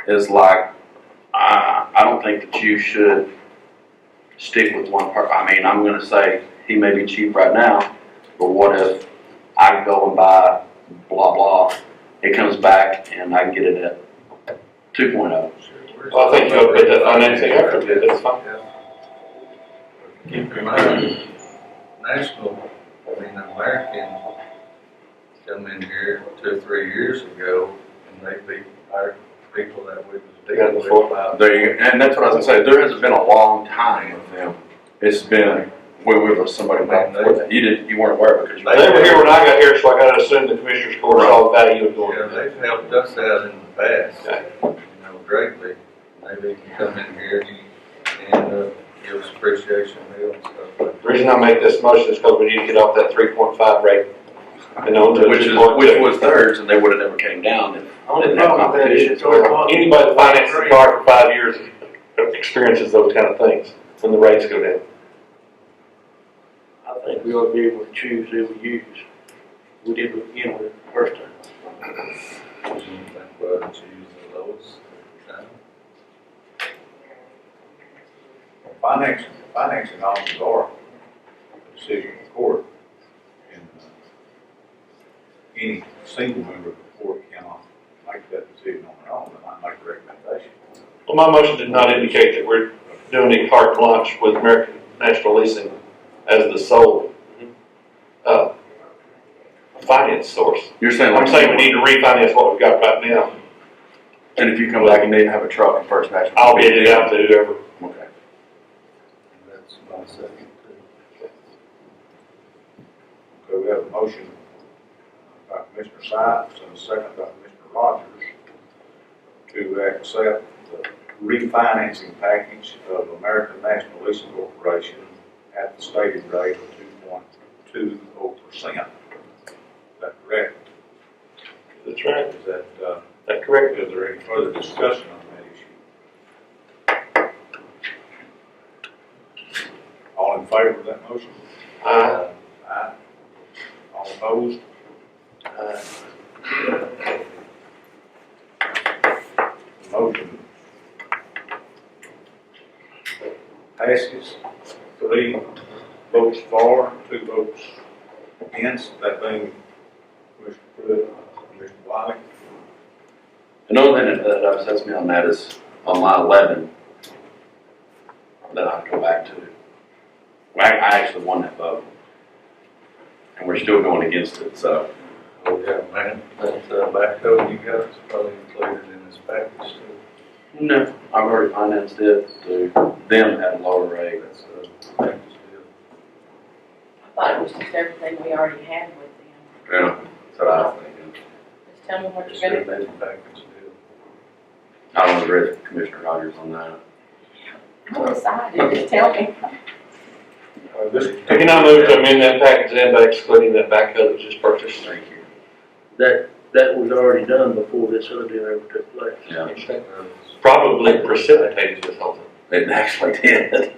this, is like, I don't think that you should stick with one part. I mean, I'm gonna say he may be cheap right now, but what if I go and buy blah, blah, it comes back and I can get it at 2.0. Well, I think you'll put that financing after bid, that's fine. Keep in mind, national, I mean, American come in here 2 or 3 years ago, and they beat our people that we was dealing with about. And that's what I was gonna say, there hasn't been a long time with them. It's been, we were somebody back before that. You weren't aware because you. They were here when I got here, so I gotta assume the commissioner's court saw the value of going. Yeah, they've helped us out in the past, Okay. greatly. Maybe you can come in here and give us appreciation meal and stuff like that. The reason I make this motion is because we need to get off that 3.5 rate. And on to Which 2.2. was theirs, and they would have never came down if. Only problem with that is it's Anybody that finances a car for 5 years experiences those kind of things when the rates go down. I think we ought to be able to choose who we use. We did with, you know, the first time. You think we ought to choose the lowest time? Financing options are a decision of the court. And any single member of the court cannot make that decision on their own, they might make a recommendation. Well, my motion did not indicate that we're doing a carte blanche with American National Leasing as the sole finance source. You're saying I'm like. saying we need to refinance what we've got right now. And if you come back and need to have a truck in First National. I'll bid it out to whoever. Okay. That's my second too. Okay, we have a motion by Commissioner Sykes and a second by Commissioner Rogers to accept the refinancing package of American National Leasing Corporation at the stated rate of 2.20%. Is that correct? That's right. Is that, That's correct. is there any further discussion on that issue? All in favor of that motion? Aye. All opposed? Motion passes 3 votes for, 2 votes against, that being Commissioner Pruitt, Commissioner Wiley. Another thing that upsets me on that is on line 11, that I go back to. I actually won that vote. And we're still going against it, so. Oh, yeah, man, that backhoe you got is probably included in this package too. No. I've already financed it to them at a lower rate. That's a package deal. I thought it was just everything we already had with them. Yeah, that's what I was thinking. Just tell me what It's you're a gonna do. package deal. I don't agree with Commissioner Rogers on that. I'm excited, just tell me. This We cannot move to amend that package and by excluding that backhoe that was just purchased. Thank you. That was already done before this other deal ever took place. Yeah, Probably precipitated this whole thing. it actually did.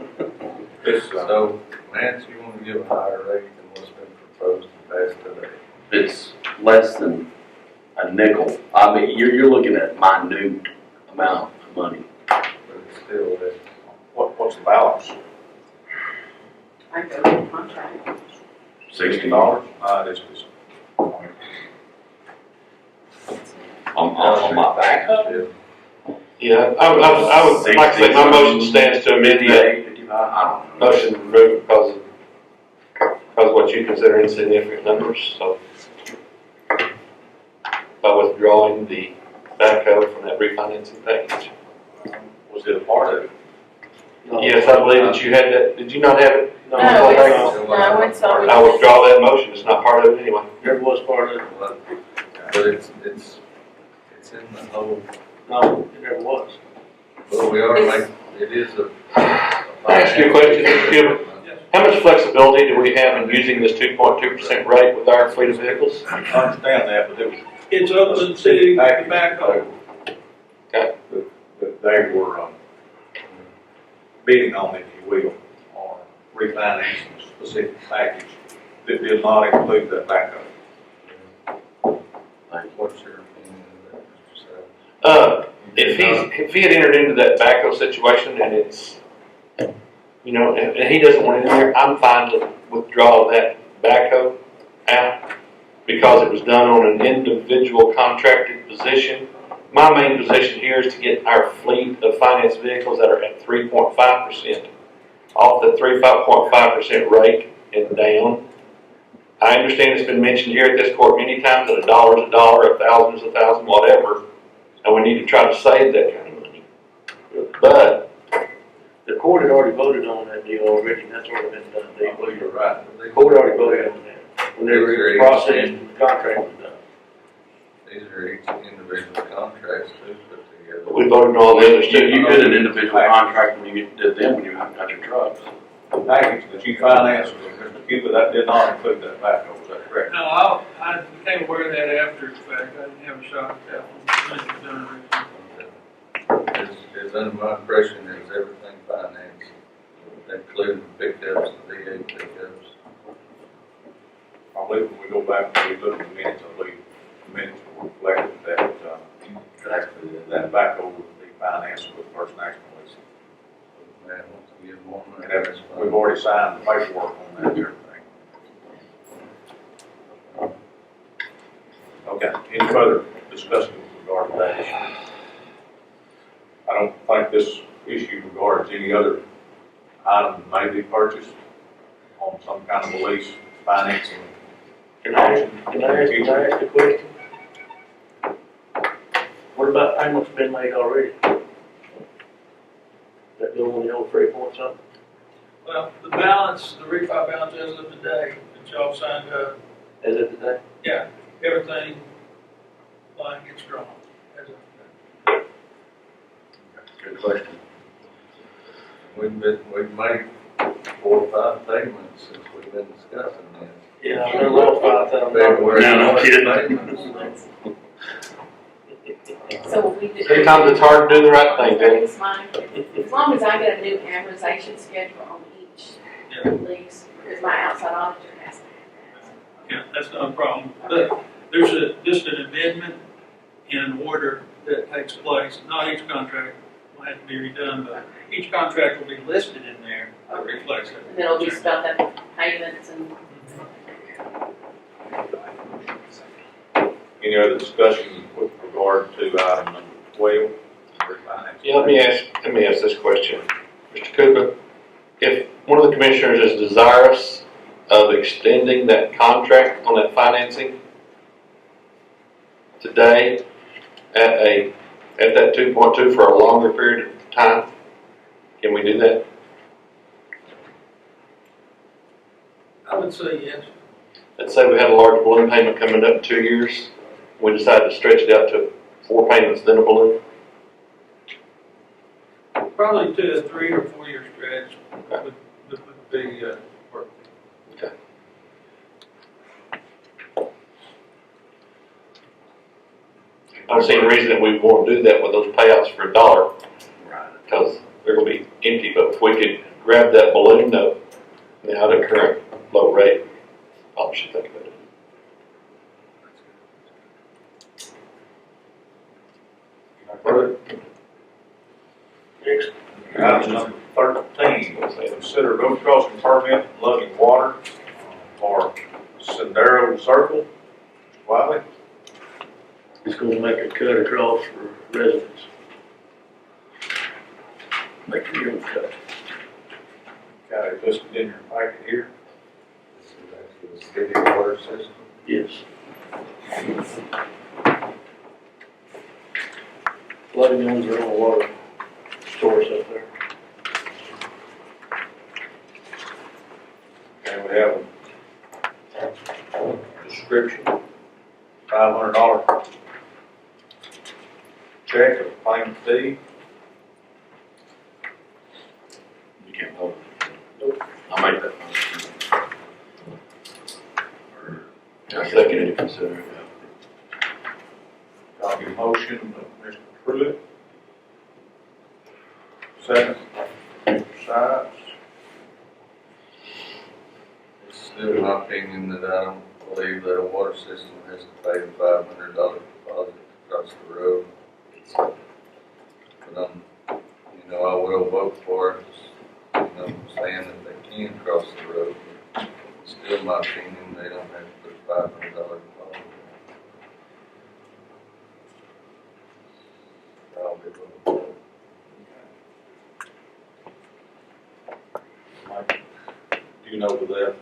This, So, Lance, you want to give a higher rate than what's been proposed and passed today? It's less than a nickel. I mean, you're looking at minute amount of money. But it's still, what's the balance? I go to the contract. $60? This is. On my back. still. Yeah, I would, like I say, my motion stands to amend that 55, I don't know. motion to remove it because of what you consider insignificant numbers, so. By withdrawing the backhoe from that refinancing package. Was it a part of it? Yes, I believe that you had that, did you not have it? No, it's always. I withdraw that motion, it's not part of it anyway. There was part of it. But it's finance in the whole, No, it never was. well, we are making, it is a. I ask you a question, Mr. Gilbert? How much flexibility do we have in using this 2.2% rate with our fleet of vehicles? I understand that, but it was It's open to the backhoe. Okay. that they were, bidding on, if you will, on refinancing a specific package that did not include that backup. What's your opinion of that, Mr. Savage? If he had entered into that backhoe situation and it's, you know, and he doesn't want it in there, I'm fine to withdraw that backhoe out because it was done on an individual contracted position. My main position here is to get our fleet of finance vehicles that are at 3.5% off the 3.5% rate and down. I understand it's been mentioned here at this court many times that $1 is $1, $1,000 is $1,000, whatever, and we need to try to save that kind of money. But The court had already voted on that deal already, and that's already been done. I believe you're right. The court already voted on that. When they were processed, the contract was done. These are each individual contracts too put together. we voted on all the others too. You did an individual contract when you did them, when you got your trucks. The package that you financed with Mr. Cuba, that did not include that backup, was that correct? No, I became aware of that after the fact. I didn't have a shot at that one. When it was done originally. It's under my impression that it's everything financed, including pickups, the V8 pickups. I believe when we go back and we look at the minutes, I believe the minutes will reflect that, that backup would be financed with First National Lease. Man, once we get more money, And that's we've fine. already signed the paperwork on that and everything. Okay, any further discussion with regard to that issue? I don't think this issue regards any other item that may be purchased on some kind of a lease, financing. Can I ask a question? What about payments been made already? That bill on the old 3 point something? Well, the balance, the refi balance as of today, that y'all signed up, As of today? yeah, everything like it's drawn as of today. Good question. We've made 4 or 5 payments since we've been discussing this. Yeah, I know all $5,000. February, No, no kidding. payments. So we did. Sometimes it's hard to do the right thing, Danny. As long as I get a new amortization schedule on each lease, because my outside auditor has to have that. Yeah, that's not a problem. But there's just an amendment in an order that takes place. Not each contract will have to be redone, but each contract will be listed in there that reflects it. And it'll be spelled out payments and. Any other discussion with regard to item number 12, refinance? Yeah, let me ask this question. Mr. Cooper, if one of the commissioners is desirous of extending that contract on that financing today at that 2.2 for a longer period of time, can we do that? I would say yes. Let's say we had a large balloon payment coming up in 2 years. We decided to stretch it out to 4 payments, then a balloon. Probably to a 3 or 4 year stretch would be, worth it. Okay. I don't see any reason that we won't do that with those payouts for $1, because they're gonna be empty, but if we could grab that balloon note now at a current low rate, I should think about it. Next. Item number 13, consider road crossing permit and loading water for Sendero Circle. Mr. Wiley? It's gonna make a cut across for residents. Make a real cut. Got it listed in your packet here. This is actually the city water system. Yes. Flooding owns their own water source up there. And we have a description, $500 check of payment fee. You can't vote. I'll make that motion. I second it, consider it. Got your motion, Mr. Pruitt. Second, Mr. Sykes. It's still my opinion that I don't believe that a water system has to pay the $500 deposit across the road. But you know, I will vote for it, you know, saying that they can cross the road. But still my opinion, they don't have to put $500 deposit. I'll be voting for it. Mike, do you know with that?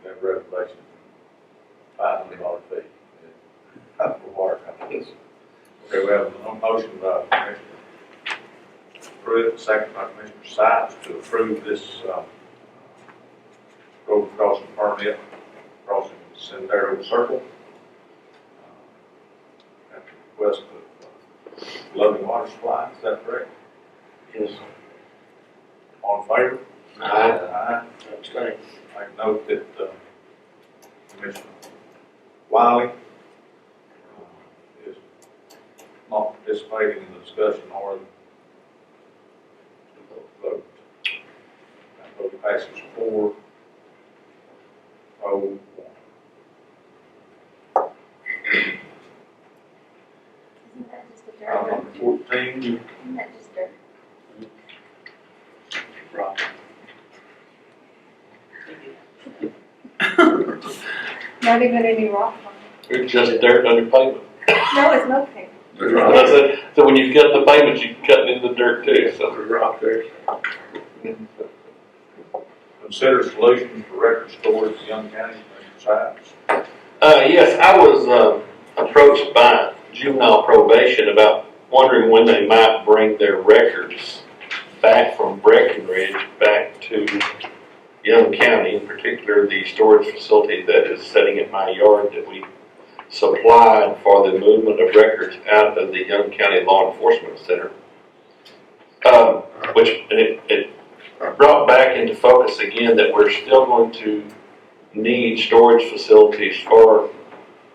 You have revelation, $500 fee. For water companies. Okay, we have a motion by Commissioner Pruitt, second by Commissioner Sykes to approve this, road crossing permit, crossing Sendero Circle. At the request of Loving Water Supply, is that correct? Yes. All in favor? Aye. Abstain. Make note that, Commissioner Wiley is not participating in the discussion or the vote. That vote passes 4-0-1. Isn't that just a dirt Item road? number 14, Isn't that just dirt? Not even any rock on It's just dirt under pavement. it. No, it's no pavement. That's it. So when you've got the pavement, you can cut it into the dirt too, so. Rock there. consider solutions for record storage in Young County, Mr. Sykes. Yes, I was approached by juvenile probation about wondering when they might bring their records back from Breckenridge back to Young County, in particular the storage facility that is sitting at my yard that we supplied for the movement of records out of the Young County Law Enforcement Center. Which it brought back into focus again that we're still going to need storage facilities for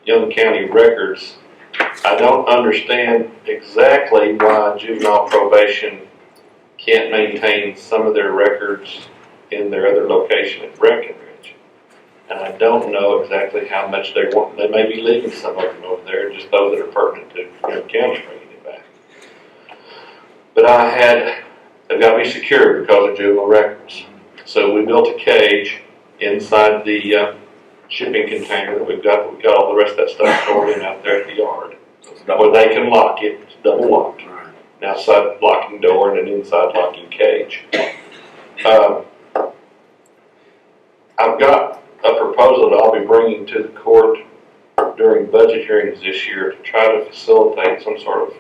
Young County records. I don't understand exactly why juvenile probation can't maintain some of their records in their other location at Breckenridge. And I don't know exactly how much they want. They may be leaving some of them over there, just those that are pertinent to Young County bringing it back. But they've got to be secure because of juvenile records. So we built a cage inside the shipping container that we've got all the rest of that stuff stored in out there at the yard. Where they can lock it, it's double locked. An outside locking door and an inside locking cage. I've got a proposal that I'll be bringing to the court during budget hearings this year to try to facilitate some sort of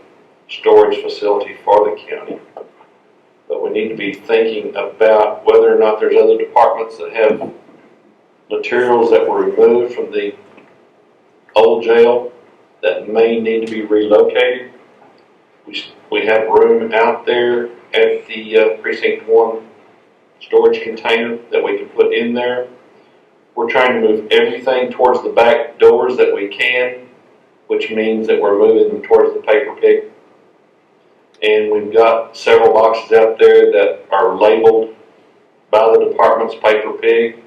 storage facility for the county. But we need to be thinking about whether or not there's other departments that have materials that were removed from the old jail that may need to be relocated. We have room out there at the Precinct 1 storage container that we can put in there. We're trying to move everything towards the back doors that we can, which means that we're moving them towards the paper pig. And we've got several boxes out there that are labeled by the department's paper pig.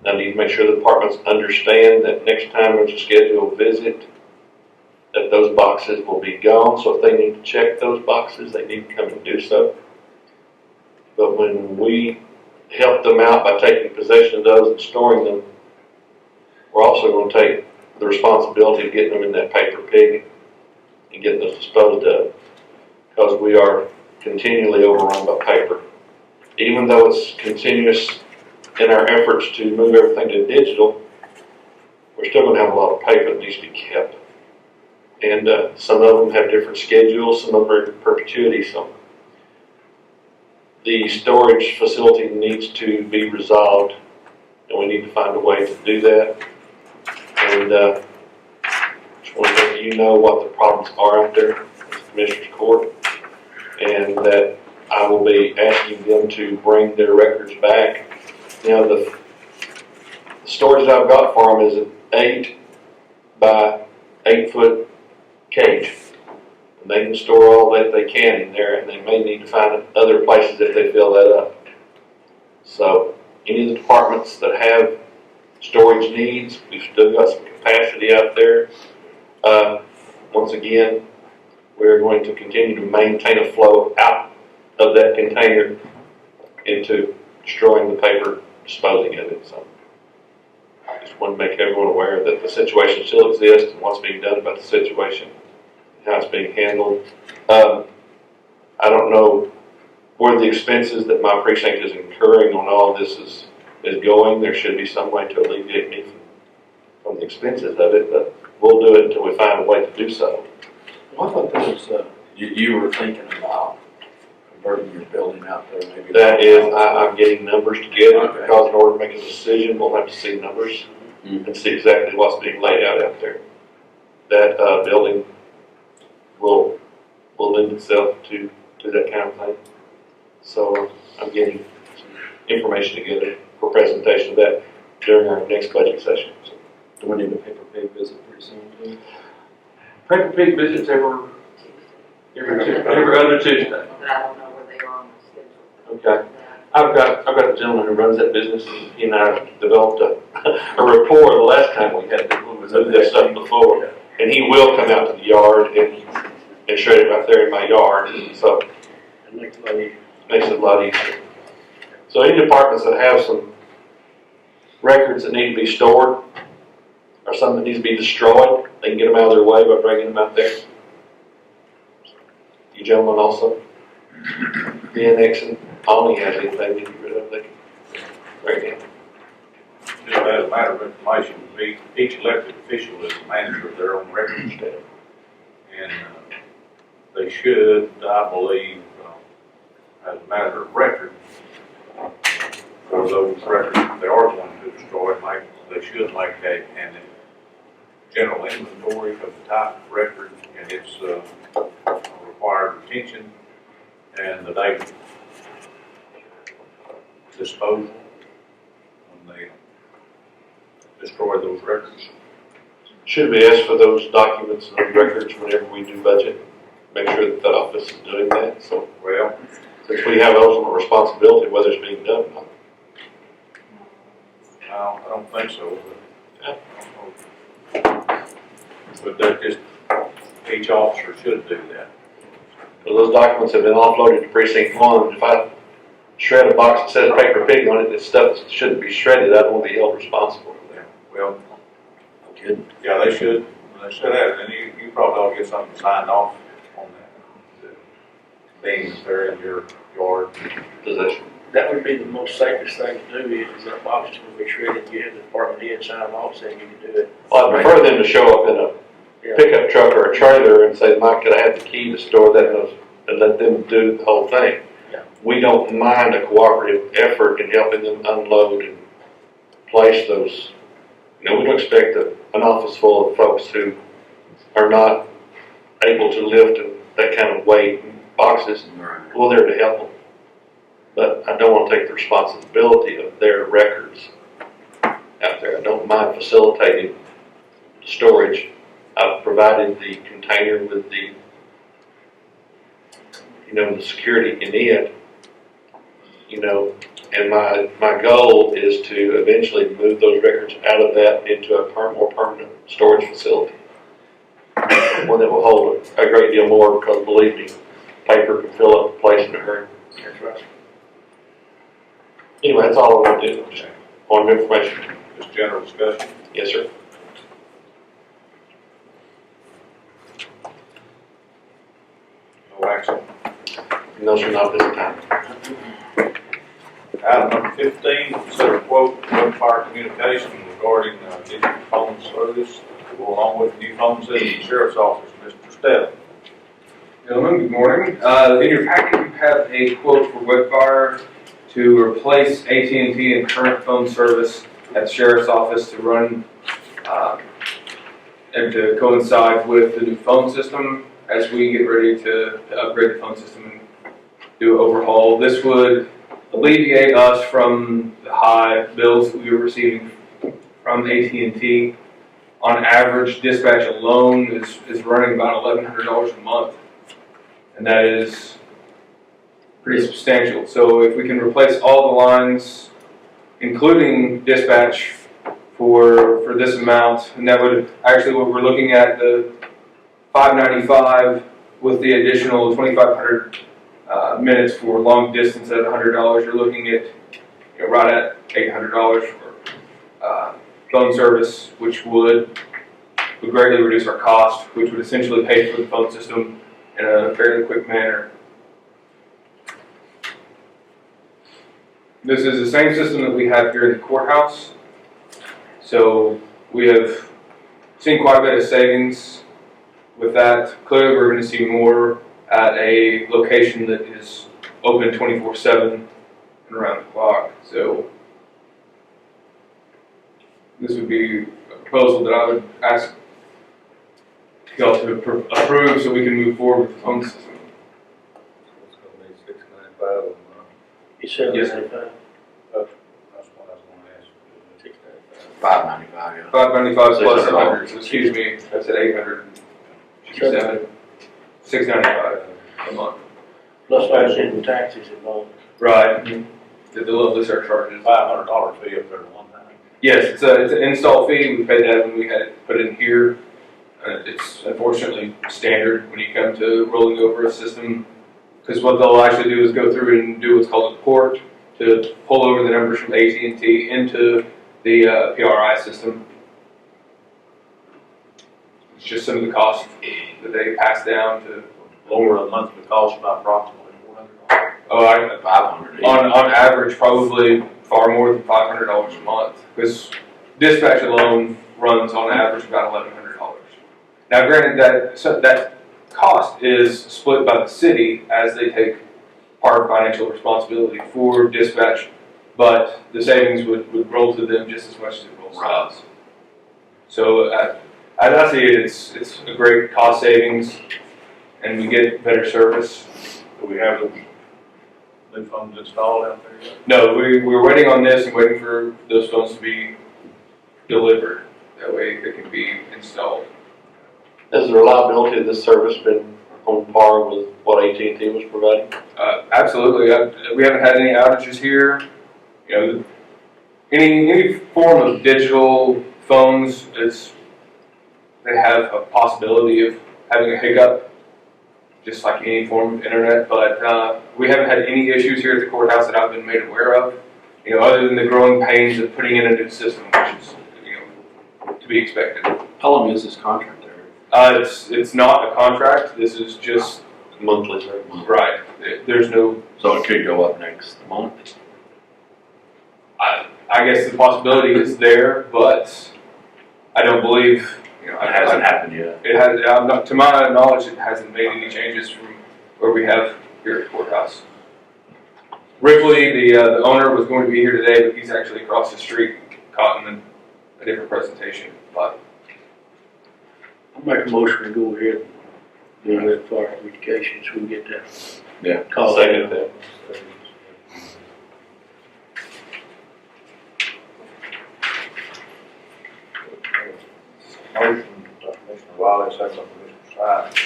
I need to make sure the departments understand that next time there's a scheduled visit, that those boxes will be gone. So if they need to check those boxes, they need to come and do so. But when we help them out by taking possession of those and storing them, we're also going to take the responsibility of getting them in that paper pig and getting those disposed of, because we are continually overrun by paper. Even though it's continuous in our efforts to move everything to digital, we're still going to have a lot of paper that needs to be kept. And some of them have different schedules, some of them are in perpetuity. So the storage facility needs to be resolved, and we need to find a way to do that. And want to let you know what the problems are out there at the Commissioners Court, and that I will be asking them to bring their records back. You know, the storage that I've got for them is an 8 by 8 foot cage. And they can store all that they can in there, and they may need to find other places if they fill that up. So, any of the departments that have storage needs, we've still got some capacity out there. Once again, we're going to continue to maintain a flow out of that container into destroying the paper, disposing of it. So I just want to make everyone aware that the situation still exists and what's being done about the situation, how it's being handled. I don't know where the expenses that my precinct is incurring on all this is going. There should be some way to alleviate me from the expenses of it, but we'll do it until we find a way to do so. Well, I thought this was, you were thinking about converting your building out there, maybe. That is, I'm getting numbers together, Okay. because in order to make a decision, we'll have to see numbers and see exactly what's being laid out there. That building will lend itself to that kind of thing. So I'm getting some information together for presentation of that during our next budget session. Do we need a paper pig visit pretty soon too? Paper Pig visits every other Tuesday. But I don't know where they are on the schedule. Okay. I've got the gentleman who runs that business, and he and I developed a rapport the last time we had this stuff before. And he will come out to the yard and shred it right there in my yard, so And next lady, makes it a lot easier. So any departments that have some records that need to be stored, or something that needs to be destroyed, they can get them out of their way by bringing them out there. You gentlemen also, BNX and Olney has anything to get rid of, they can bring it in. Just as a matter of information, each elected official is the manager of their own records. And they should, I believe, as a matter of record, for those records, if they are going to destroy it, they should make an general inventory of the type of record and its required retention and the date of disposal when they destroy those records. Should we ask for those documents and those records whenever we do budget? Make sure that office is doing that, so Well, since we have ultimate responsibility whether it's being done or not. no, I don't think so, Yeah. but that just, each officer should do that. So those documents have been offloaded to precinct 1. If I shred a box that says Paper Pig on it, that stuff shouldn't be shredded, I won't be held responsible for that. Well, Good. yeah, they should have it, and you probably ought to get something signed off on that. Being there in your yard. Possession. that would be the most safest thing to do is that box will be shredded, you have the department head sign off saying you can do it. Well, I prefer them to show up in a pickup truck or a trailer and say, Mike, could I have the key to store that, and let them do the whole thing. Yeah. We don't mind a cooperative effort in helping them unload and place those. You know, we don't expect an office full of folks who are not able to lift that kind of weight and boxes. Right. We're there to help them. But I don't want to take the responsibility of their records out there. I don't mind facilitating storage. I've provided the container with the, the security in it, and my goal is to eventually move those records out of that into a more permanent storage facility. One that will hold a great deal more, because believe me, paper can fill up the place in a hurry. That's right. Anyway, that's all I want to do, just point of information. Just general discussion. Yes, sir. No action. No, sir, not this time. Item number 15, consider quote from Fire Communications regarding digital phone service to go along with the new phone system in the Sheriff's Office. Mr. Step. Gentlemen, good morning. In your packet, you have a quote for Webfire to replace AT&T and current phone service at the Sheriff's Office to run and to coincide with the new phone system as we get ready to upgrade the phone system and do an overhaul. This would alleviate us from the high bills that we were receiving from AT&T. On average, dispatch alone is running about $1,100 a month, and that is pretty substantial. So if we can replace all the lines, including dispatch, for this amount, and that would actually, what we're looking at, the $595 with the additional 2,500 minutes for long distance at $100. You're looking at right at $800 for phone service, which would greatly reduce our cost, which would essentially pay for the phone system in a fairly quick manner. This is the same system that we have here in the courthouse. So we have seen quite a bit of savings with that. Clearly, we're going to see more at a location that is open 24/7 and around the clock. So this would be a proposal that I would ask y'all to approve so we can move forward with the phone system. It's gonna be $695 a month. You said Yes, that. That's what I was gonna ask. $595, yeah. $595 plus $600. $100. Excuse me, I said $867. $695 a month. Plus the taxes involved. Right. The lovely surcharges. $500 fee up there at one time. Yes, it's an install fee. We paid that when we had it put in here. It's unfortunately standard when you come to rolling over a system, because what they'll actually do is go through and do what's called a port to pull over the numbers from AT&T into the PRI system. It's just some of the costs that they pass down to. Lower the monthly cost by approximately $400. Oh, $500. on average, probably far more than $500 a month, because dispatch alone runs on average about $1,100. Now, granted, that cost is split by the city as they take part of financial responsibility for dispatch, but the savings would roll to them just as much as it rolls to us. So as I see it, it's a great cost savings, and we get better service. Do we have the new phones installed out there yet? No, we're waiting on this and waiting for those phones to be delivered. That way they can be installed. Has the reliability of this service been on par with what AT&T was providing? Absolutely. We haven't had any outages here. You know, any form of digital phones they have a possibility of having a hiccup, just like any form of internet. But we haven't had any issues here at the courthouse that I've been made aware of. You know, other than the growing pains of putting in a new system, which is to be expected. How long is this contract there? It's not a contract. This is just Monthly, every month. right. There's no. So it could go up next month? I guess the possibility is there, but I don't believe. You know, It hasn't happened yet. It has. I'm not, to my knowledge, it hasn't made any changes from where we have here at the courthouse. Ripley, the owner, was going to be here today, but he's actually across the street, caught in a different presentation. But I'll make a motion to go ahead and do that fire communication so we can get that. Yeah. Call. Second that. Motion, Commissioner Wiley, second by Commissioner Sykes.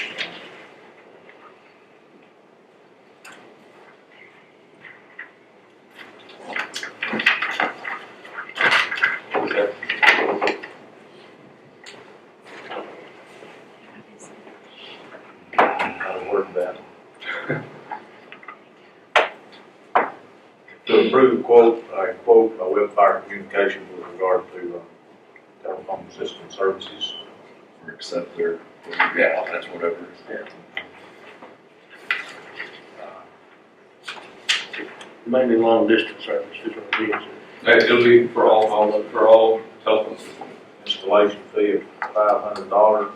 How to word that. To approve a quote by Webfire Communications with regard to telephone system services. Or accept their, yeah, that's whatever. Mainly long distance service is what it is. it'll be for all telephone systems. Installation fee of $500.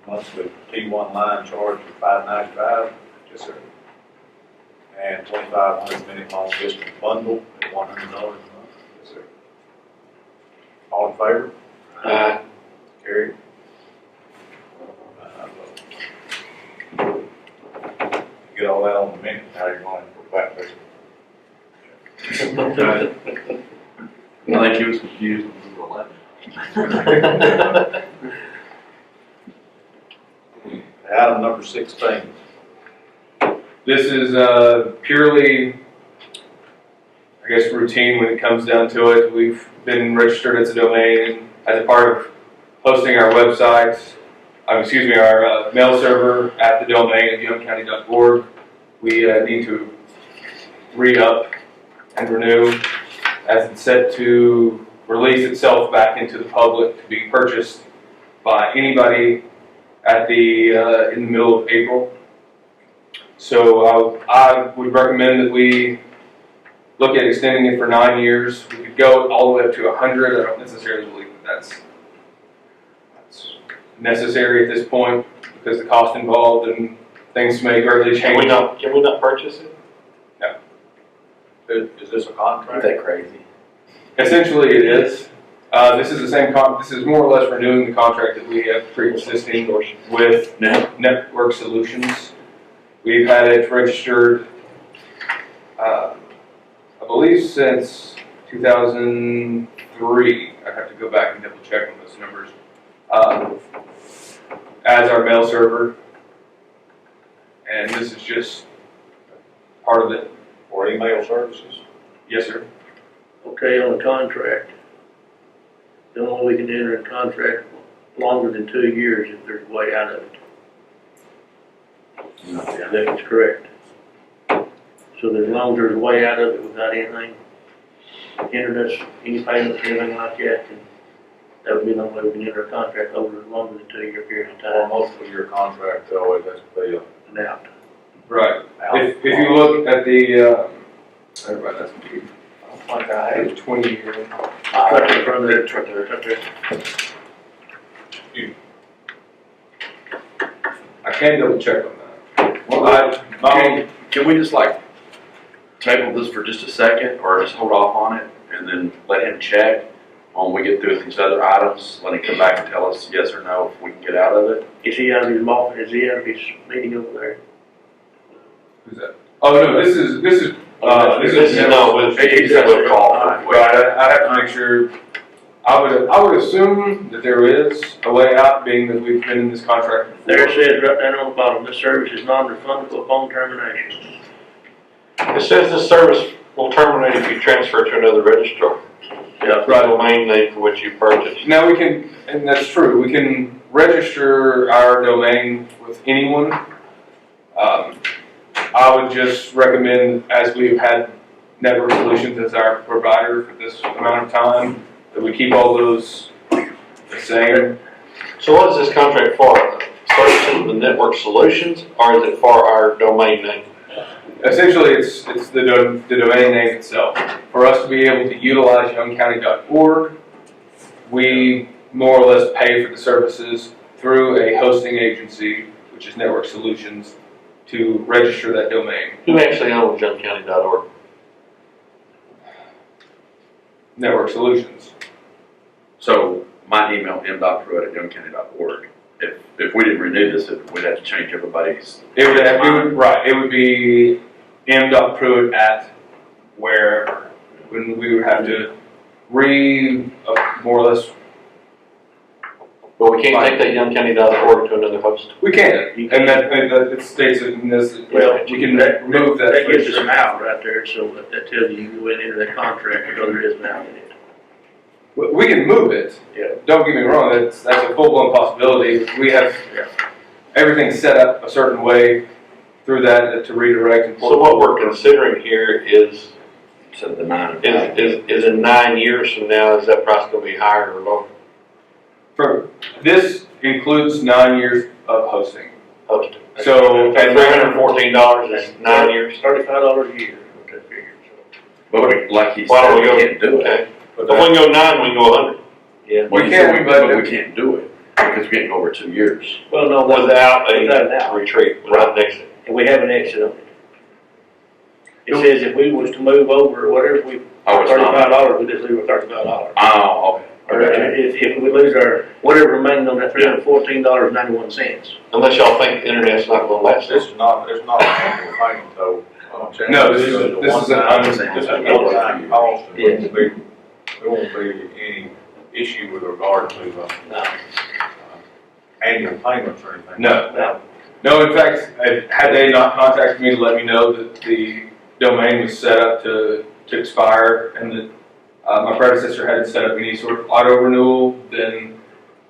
Monthly T1 line charge of $595. Yes, sir. And 2,500 minute long distance bundle at $100 a month. Yes, sir. All in favor? a minute, how you're going for back there. I think he was confused when we were laughing. Item number 16. This is purely, I guess, routine when it comes down to it. We've been registered as a domain as a part of hosting our website, our mail server at the domain at youngcounty.org. We need to re-up and renew as it's set to release itself back into the public to be purchased by anybody at the in the middle of April. So I would recommend that we look at extending it for 9 years. We could go all the way up to 100. I don't necessarily believe that that's necessary at this point because the cost involved and things may greatly change. Can we not purchase it? Is this a contract? Ain't that crazy? Essentially, it is. This is the same. This is more or less renewing the contract that we have pre-existing with Network Solutions. We've had it registered, I believe, since 2003. I have to go back and double check on those numbers. As our mail server, and this is just part of it. For email services? Yes, sir. Okay, on the contract, the only way we can enter a contract longer than 2 years if there's a way out of it. That is correct. So as long as there's a way out of it without anything, hindering us, any payments, anything like that, then that would be the only way we can enter a contract over longer than 2 year period of Or time. most of your contract always has to be And out. Right. If you look at the, everybody, that's me. I think I had 20 year. Right in front of it, right there. I can double check on that. Can we just like table this for just a second or just hold off on it and then let him check when we get through these other items, let him come back and tell us yes or no if we can get out of it? Is he out of his office, is he out of his meeting over there? Who's that? Oh, no, this is This is no, He just has a call. Right, I have to make sure. I would assume that there is a way out, being that we've been in this contract before. There it says right down on the bottom, this service is non-refundable upon termination. It says the service will terminate if you transfer to another registrar. Yeah. Right. Domain name for which you purchased. Now we can, and that's true, we can register our domain with anyone. I would just recommend, as we've had Network Solutions as our provider for this amount of time, that we keep all those the same. So what is this contract for? Services the Network Solutions, or is it for our domain name? Essentially, it's the domain name itself. For us to be able to utilize youngcounty.org, we more or less pay for the services through a hosting agency, which is Network Solutions, to register that domain. Who actually owns youngcounty.org? Network Solutions. So my email, m.pruitt@youngcounty.org. If we didn't renew this, we'd have to change everybody's. It would be m.pruitt at wherever. When we would have to more or less. But we can't take that youngcounty.org to another host. We can, and that it states it in this. Well, we can remove that. That gives us an out right there, so that tells you can go in and enter that contract because there is an out in it. We can move it. Yeah. Don't get me wrong. That's a full-blown possibility. We have everything set up a certain way through that to redirect. And So what we're considering here is So the 9 is in 9 years from now, is that price going to be higher or lower? This includes 9 years of hosting. Hosting. So, and $314 is 9 years. $35 a year. But like he Why said, don't we we go? can't do it. Okay. If we can go 9, we can go 100. Yeah. Well, We he said can, but we can't do it because we can't go over 2 years. Well, no, Without without an a out. retreat, without an exit. And we have an exit on it. It says if we was to move over or whatever, we, Oh, it's not. $35, we just leave it $35. Oh, Or if we lose our, whatever remains on that $314.91. Unless y'all think the internet's not gonna last. This is not, it's not an annual payment though. No, this is a one-time, this this is a one-time cost, and Yeah. there won't be any issue with regard to, No. annual payments or anything. No. No, in fact, had they not contacted me to let me know that the domain was set up to expire and that my predecessor hadn't set up any sort of auto renewal, then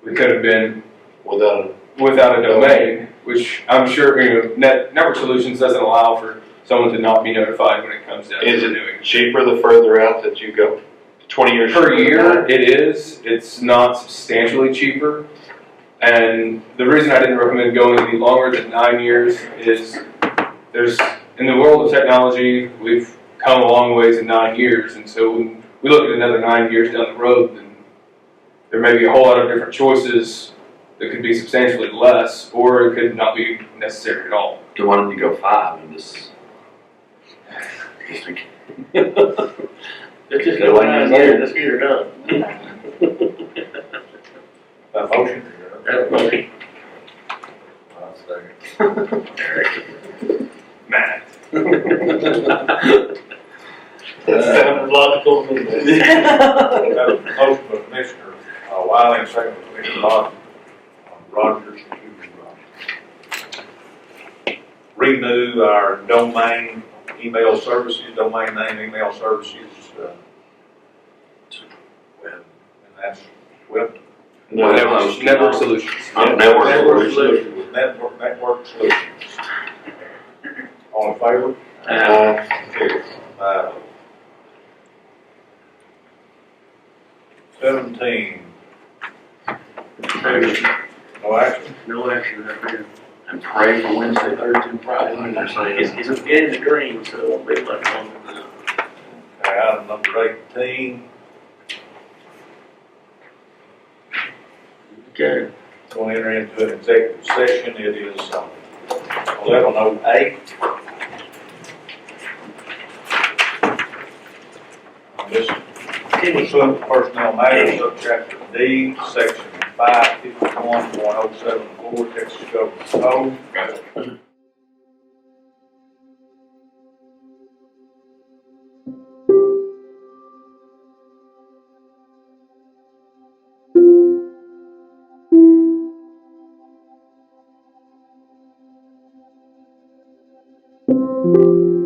we could have been without a domain, which I'm sure, Network Solutions doesn't allow for someone to not be notified when it comes down to Is renewing. it cheaper the further out that you go? 20 years? Per year, it is. It's not substantially cheaper. And the reason I didn't recommend going any longer than 9 years is in the world of technology, we've come a long ways in 9 years. And so when we look at another 9 years down the road, then there may be a whole lot of different choices that could be substantially less, or it could not be necessary at all. So why don't you go 5 and just Let's just go 9 years, let's get her done. That motion? That's money. Matt. That sounded logical to me. Got a motion by Commissioner Wiley, and second by Commissioner Rogers, to renew our domain email services, domain name email services, and that's web. Network Solutions. Network Solutions. With Network Solutions. All in favor? Carried. 17. No action. No action up there. and pray for Wednesday, Thursday, and Friday. They're saying, It's beginning to green, so it won't be much longer now. Okay, item number 18. Okay. Going to enter into an executive session. It is 11:08. This pursuant to personnel matters, subchapter D, section 551.074, Texas Government Code. Thank you.